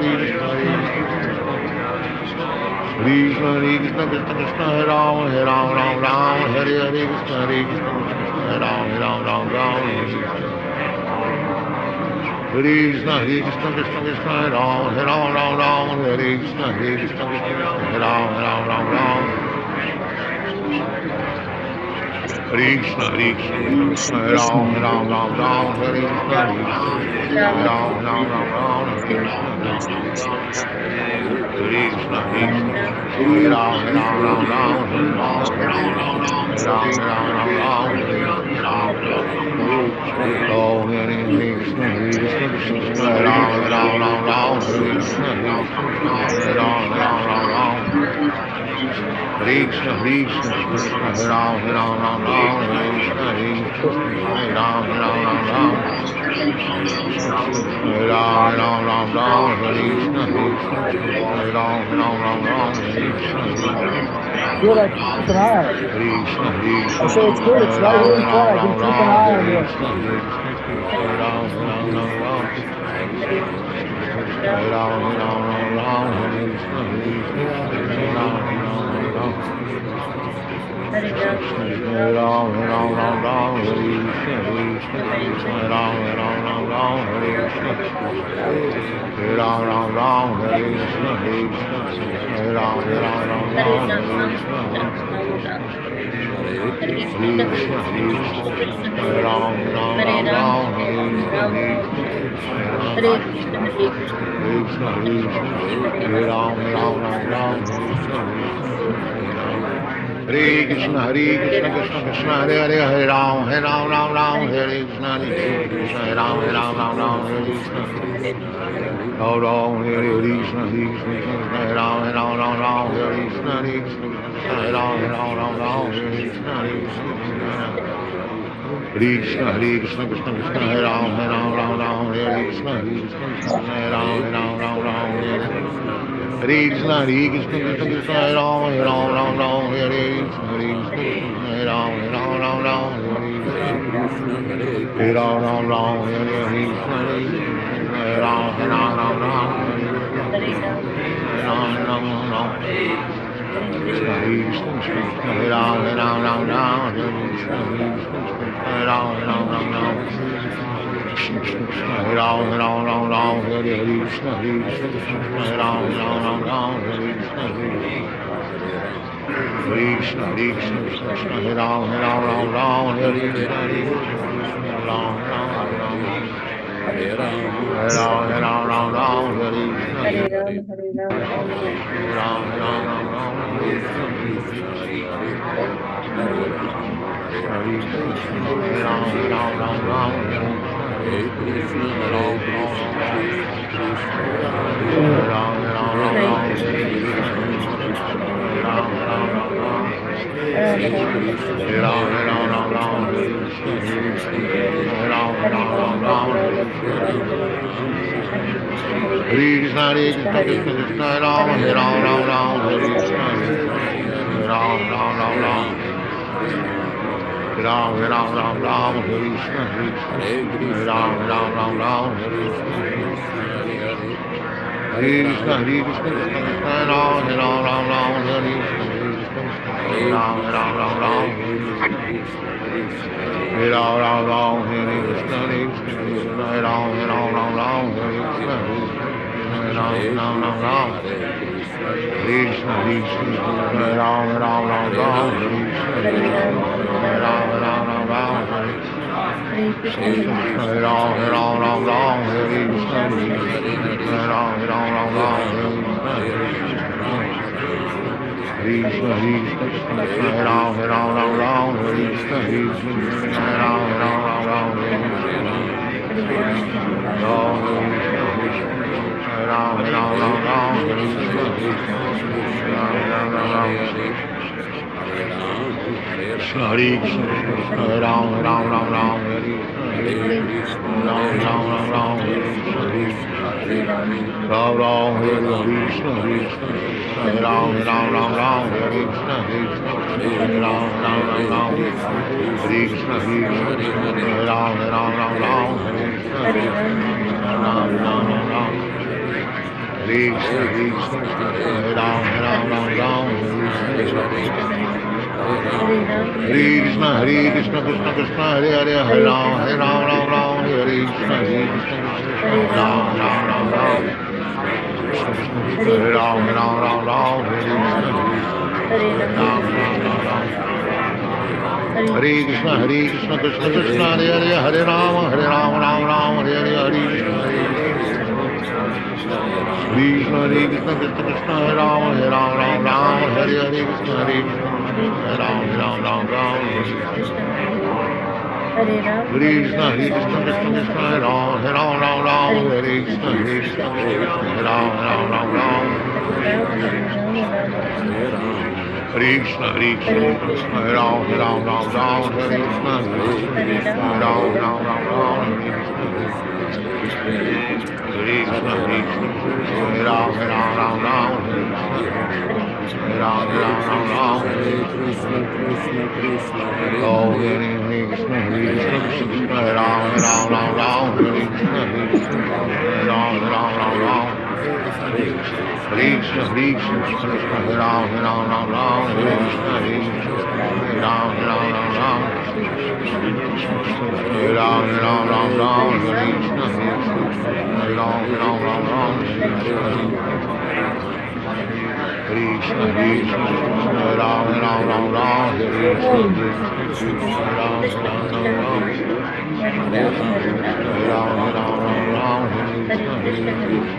Krishna Krishna Krishna Hare Ram Ram Ram Hare Hare Krishna Hare Ram Ram Ram Hare Krishna Krishna Krishna Hare Ram Ram Hare Krishna Hare Ram Ram Ram Hare Krishna Krishna Ram Ram Ram Hare Krishna Ram Ram Ram Hare Krishna Krishna Ram Ram Ram Hare Krishna Ram Ram Ram, Hare Krishna, Hare Ram, Ram Ram. Hare Krishna, Hare Krishna, Krishna Krishna, Hare Ram, Ram Ram, Hare Krishna, Hare Ram, Ram Ram. Hare Ram, Ram Ram, Hare Krishna, Hare Ram, Ram Ram, Hare Krishna, Good, I can keep an eye on it. Hare Krishna, Hare Krishna. I say it's good. It's right here in front. I can keep an eye on it. Hare Ram, Ram Ram. Hare Ram, Ram Ram, Hare Krishna, Hare Ram, Ram. Hare Ram, Ram Ram, Hare Krishna, Hare Ram, Ram, Hare Krishna. Hare Ram, Ram, Hare Krishna, Hare Ram, Ram, Hare Krishna. Hare Krishna, Hare Ram, Ram Hare Krishna, Hare Krishna, Hare Ram, Ram Hare Krishna, Krishna Krishna, Hare Hare, Hare Ram, Ram, Hare Krishna, Hare Ram, Ram, Hare Krishna. Hare Ram, Hare Krishna, Hare Ram, Ram, Hare Krishna, Hare Ram, Ram, Hare Krishna, Hare Krishna, Krishna Krishna, Hare Ram, Ram, Hare Krishna, Hare Ram, Ram, Hare Krishna, Krishna Krishna, Hare Ram, Ram, Hare Krishna, Hare Ram, Ram, Hare Ram, Hare Krishna, Hare Ram, Ram, Krishna, Hare Ram, Ram, Hare Krishna, Hare Ram, Ram, Hare Ram, Hare Krishna, Hare Ram, Ram, Hare Krishna, Hare Krishna, Krishna, Hare Ram, Hare Krishna, Hare Ram, Hare Ram, Hare Krishna, Hare Ram, Krishna, Krishna, Ram, Hare Ram, Hare Krishna, Hare Ram, Ram, Hare Krishna, Hare Ram, Hare Krishna, Krishna, Ram, Hare Ram, Hare Krishna, Hare Ram, Hare Ram, Hare Krishna, Hare Ram, Hare Krishna, Hare Ram, Krishna, Hare Ram, Hare Krishna, Hare Ram, Hare Ram, Hare Krishna, Hare Ram, Krishna, Hare Ram, Hare Krishna, Hare Ram, Krishna, Hare Krishna, Hare Ram, Hare Krishna, Hare Ram, Hare Krishna, Hare Ram, Hare Krishna, Hare Ram, Krishna, Hare Ram, Hare Krishna, Hare Krishna, Hare Ram, Krishna, Krishna, Krishna, Hare Hare, Hare Ram, Hare Krishna, Hare Ram, Hare Ram, Hare Krishna, Hare Krishna, Krishna Krishna, Hare Hare, Hare Ram, Hare Hare, Hare Krishna, Krishna Krishna, Hare Ram, Hare Hare, Krishna, Hare Ram, Krishna, Krishna, Krishna, Krishna, Hare Ram, Hare Ram, Ram, Ram, Hare Krishna, Krishna, Krishna, Hare Ram, Ram, Ram, Ram. Krishna, Krishna, Krishna, Hare Ram, Ram, Ram, Ram, Hare Krishna, Krishna, Krishna, Hare Ram, Ram, Ram, Ram, Hare Krishna, Krishna, Krishna, Hare Ram, Ram, Ram, Ram, Hare Krishna, Hare Ram, Ram, Ram, Ram, Hare Krishna, Krishna, Krishna, Hare Oh, Hare Krishna, Krishna, Krishna, Hare Ram, Ram, Ram, Ram, Hare Krishna, Krishna, Hare Ram, Ram, Ram, Ram. Krishna, Krishna, Krishna, Hare Ram, Ram, Ram, Ram, Hare Krishna, Krishna, Hare Ram, Ram, Ram, Ram. Hare Ram, Ram, Ram, Ram, Hare Krishna, Krishna, Hare Ram, Ram, Ram, Ram, Hare Krishna, Krishna, Krishna, Hare Ram, Ram, Ram, Ram, Hare Krishna, Krishna, Hare Ram, Ram, Ram, Ram. Hare Ram, Ram, Ram, Ram, Hare Krishna, Krishna,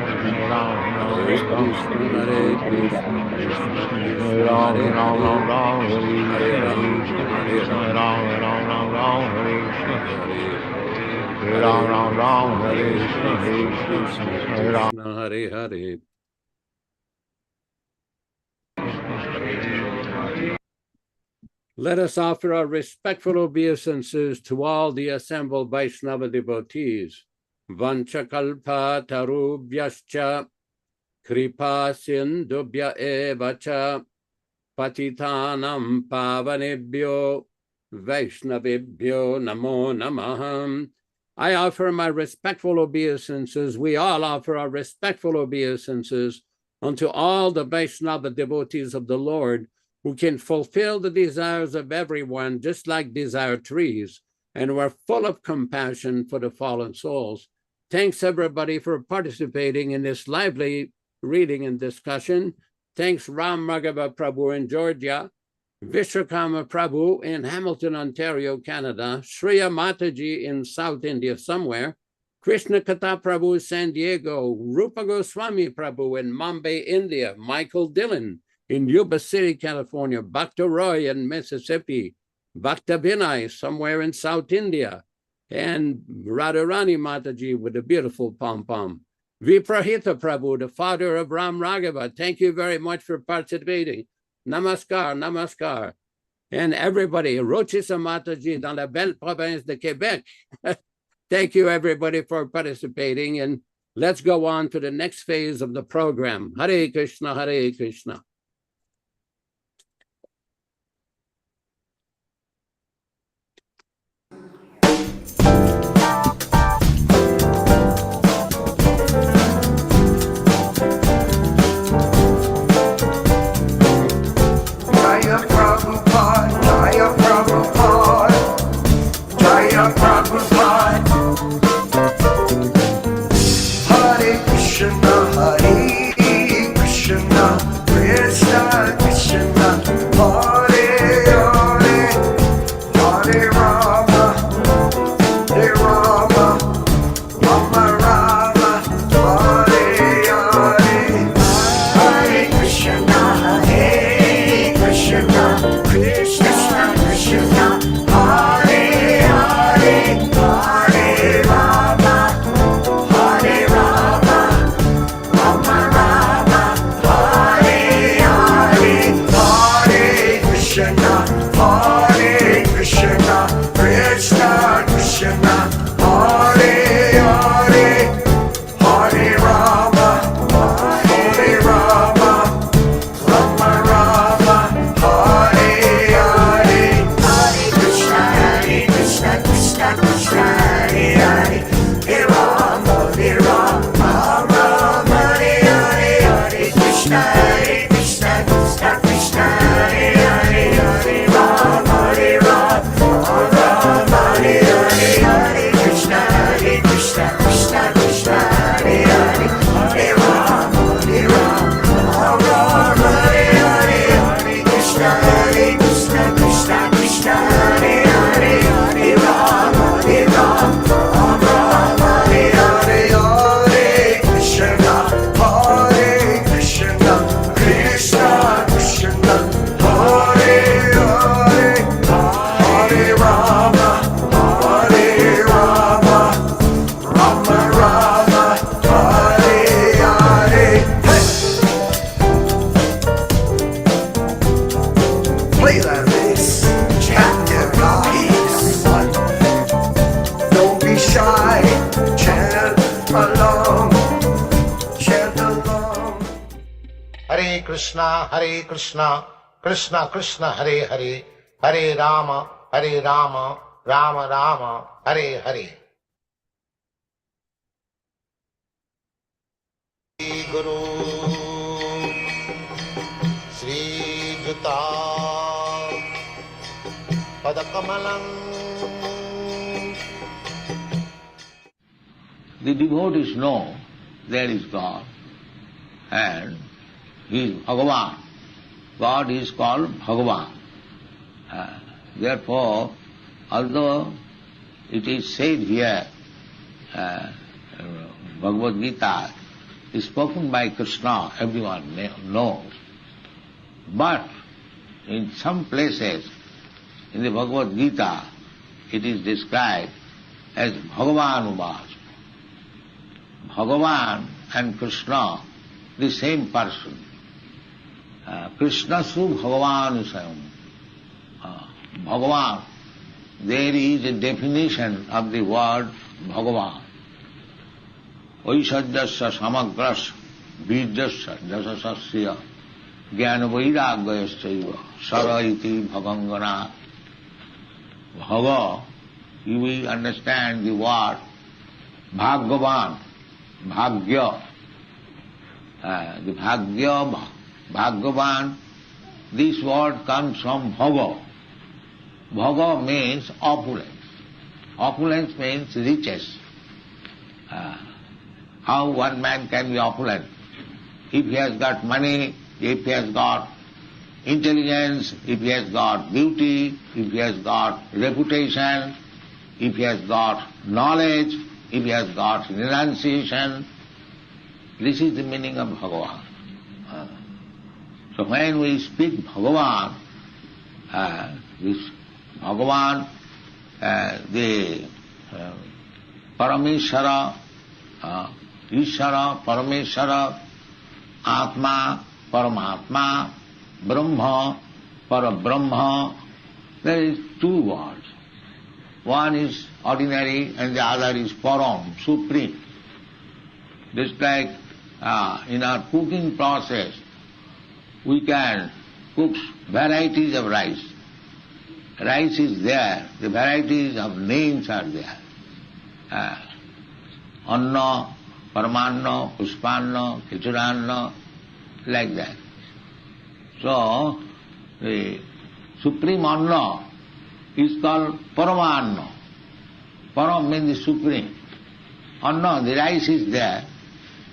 Hare Ram, Ram, Ram, Ram. Hare Ram, Ram, Ram, Ram, Hare Krishna, Krishna, Hare Ram, Ram, Ram, Ram, Hare Krishna. Hare Ram, Ram, Ram, Hare Krishna, Krishna, Hare Ram. Hare Hare. Let us offer our respectful obeisances to all the assembled Vaishnava devotees. Vanchakalpa tarubhyascha kripa sindubhya evacha patitanam pavanebhyo Vaishnavibhyo namo namaham. I offer my respectful obeisances. We all offer our respectful obeisances unto all the Vaishnava devotees of the Lord who can fulfill the desires of everyone, just like desire trees, and we're full of compassion for the fallen souls. Thanks, everybody, for participating in this lively reading and discussion. Thanks, Ram Raghava Prabhu in Georgia, Vishwakarma Prabhu in Hamilton, Ontario, Canada, Shriya Mataji in South India somewhere, Krishna Katha Prabhu, San Diego, Rupa Goswami Prabhu in Mumbai, India, Michael Dillon in Yuba City, California, Bhakta Roy in Mississippi, Bhakta Vinay somewhere in South India, and Radharani Mataji with a beautiful pom-pom. Viprahita Prabhu, the father of Ram Raghava, thank you very much for participating. Namaskar, namaskar. And everybody, Rochisa Mataji dans la belle province de Quebec. Thank you, everybody, for participating. And let's go on to the next phase of the program. Hare Krishna, Hare Krishna. Jaya Prabhupada, Jaya Prabhupada, Jaya Prabhupada. Hare Krishna, Krishna, Krishna, Krishna Krishna, Hare Hare, Hare Rama, Rama Rama, Hare Hare. Shri Guru Sri Juta Padakamalam. The devotees know there is God and He is Bhagavan. God is called Bhagavan. Therefore, although it is said here, Bhagavad Gita is spoken by Krishna, everyone knows, but in some places in the Bhagavad Gita it is described as Bhagavan Ubas. Bhagavan and Krishna, the same person. Krishna Su Bhagavan Usayam. Bhagavan, there is a definition of the word Bhagavan. Vaishajyasya samagras virjasya jasasasya jnana vairagyasya sara iti bhavangana. Bhava, you will understand the word Bhagavan, Bhagya. The Bhagya, Bhagavan, this word comes from Bhava. Bhava means opulence. Opulence means riches. How one man can be opulent? If he has got money, if he has got intelligence, if he has got beauty, if he has got reputation, if he has got knowledge, if he has got renunciation. This is the meaning of Bhagavan. So when we speak Bhagavan, this Bhagavan, the Parameshwara, Ishvara, Parameshwara, Atma, Paramatma, Brahma, Parabrahma, there is two words. One is ordinary and the other is Param, supreme. Just like in our cooking process, we can cook varieties of rice. Rice is there, the varieties of names are there. Anna, Paramanna, Pushpanna, Khichuranna, like that. So, the supreme Anna is called Paramanna. Param means the supreme. Anna, the rice is there,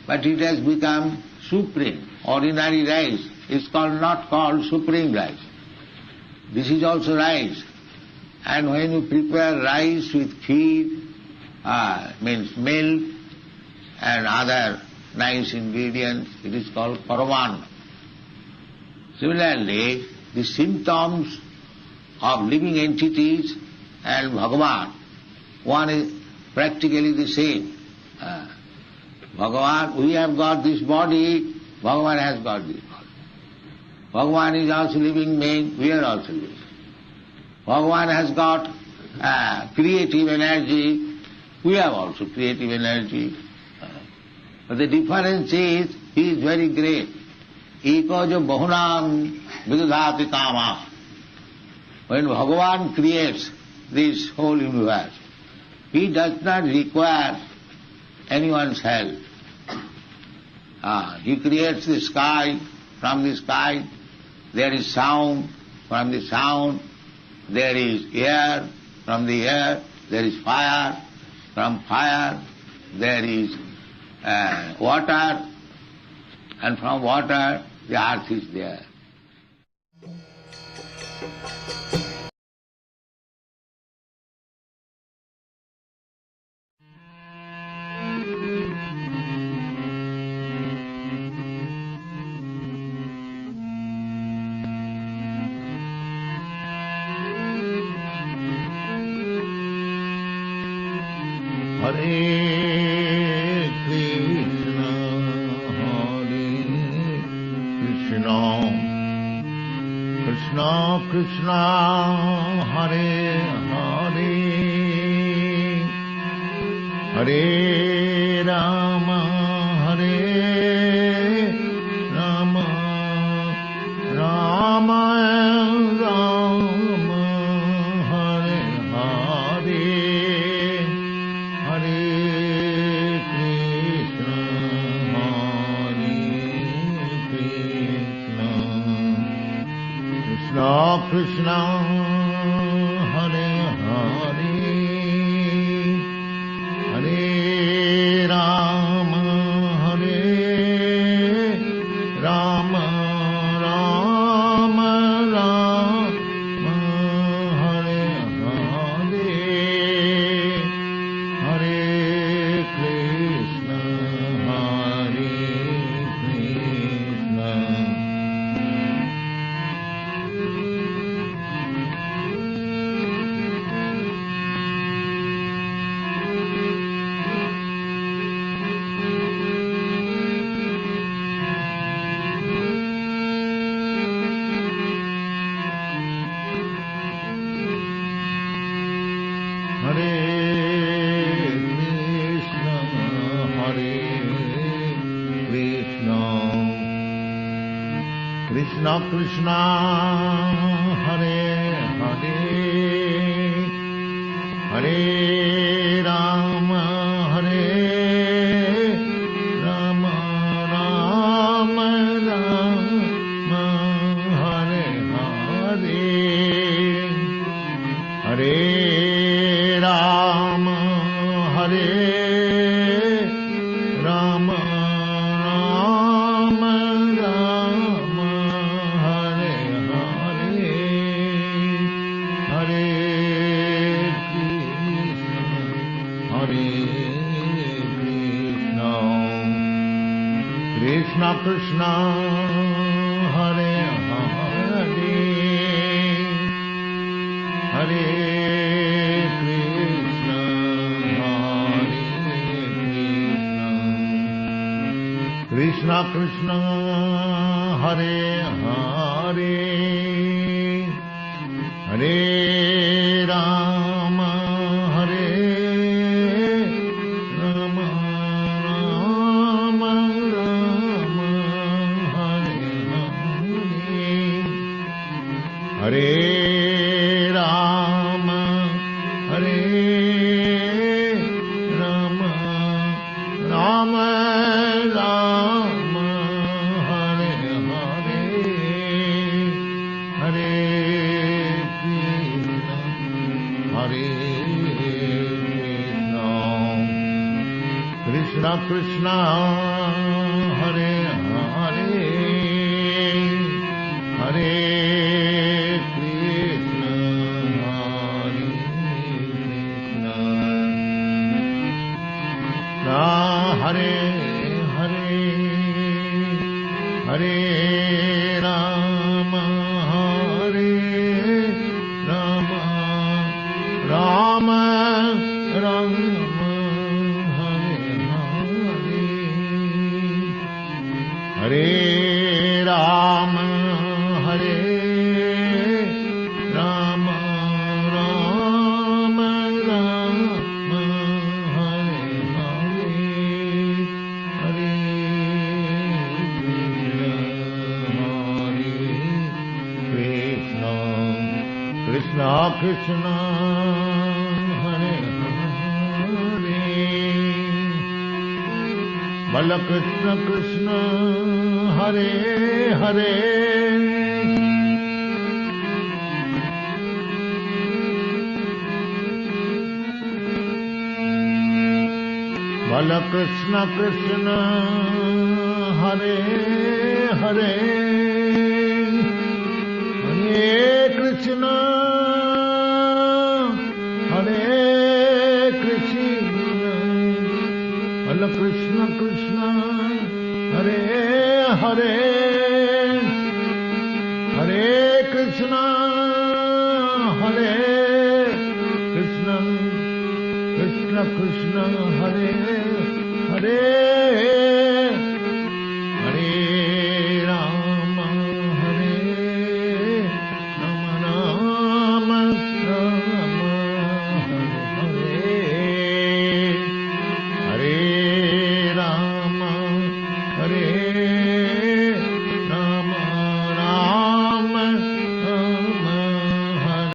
but it has become supreme. Ordinary rice is not called supreme rice. This is also rice. And when you prepare rice with kheer, means milk and other nice ingredients, it is called Paramanna. Similarly, the symptoms of living entities and Bhagavan, one is practically the same. Bhagavan, we have got this body, Bhagavan has got this body. Bhagavan is also living being, we are also living. Bhagavan has got creative energy, we have also creative energy. But the difference is, he is very great. Ekaja bahunam vidudhati kama. When Bhagavan creates this whole universe, he does not require anyone's help. He creates the sky, from the sky there is sound, from the sound there is air, from the air there is fire, from fire there is water, and from water the earth is there. Hare Krishna, Krishna Krishna, Hare Hare, Hare Rama, Rama, Krishna Hare Hare Hare Rama Hare Rama Rama Rama Hare Hare Hare Krishna Hare Krishna Hare Krishna, Hare Krishna, Krishna Krishna, Hare Hare, Hare Rama, Hare Rama, Rama Rama, Hare Hare, Hare Rama, Hare Rama, Rama Rama, Hare Hare, Hare Krishna, Hare Krishna, Krishna Krishna, Hare Hare, Hare Krishna, Hare Krishna, Krishna Krishna, Hare Hare, Hare Rama, Hare Rama, Rama Rama, Hare Hare, Hare Rama, Hare Rama, Rama Rama, Hare Hare, Hare Krishna, Hare Krishna, Krishna Krishna, Hare Hare, Hare Krishna, Hare Krishna, Hare Hare, Hare Rama, Hare Rama, Rama Rama, Hare Hare, Hare Rama, Hare Rama, Rama Rama, Hare Hare, Hare Krishna, Krishna Krishna, Hare Hare, Bala Krishna Krishna, Hare Hare, Bala Krishna Krishna, Hare Hare, Hare Krishna, Hare Krishna, Bala Krishna Krishna, Hare Hare, Hare Krishna, Hare Krishna, Krishna Krishna, Hare Hare,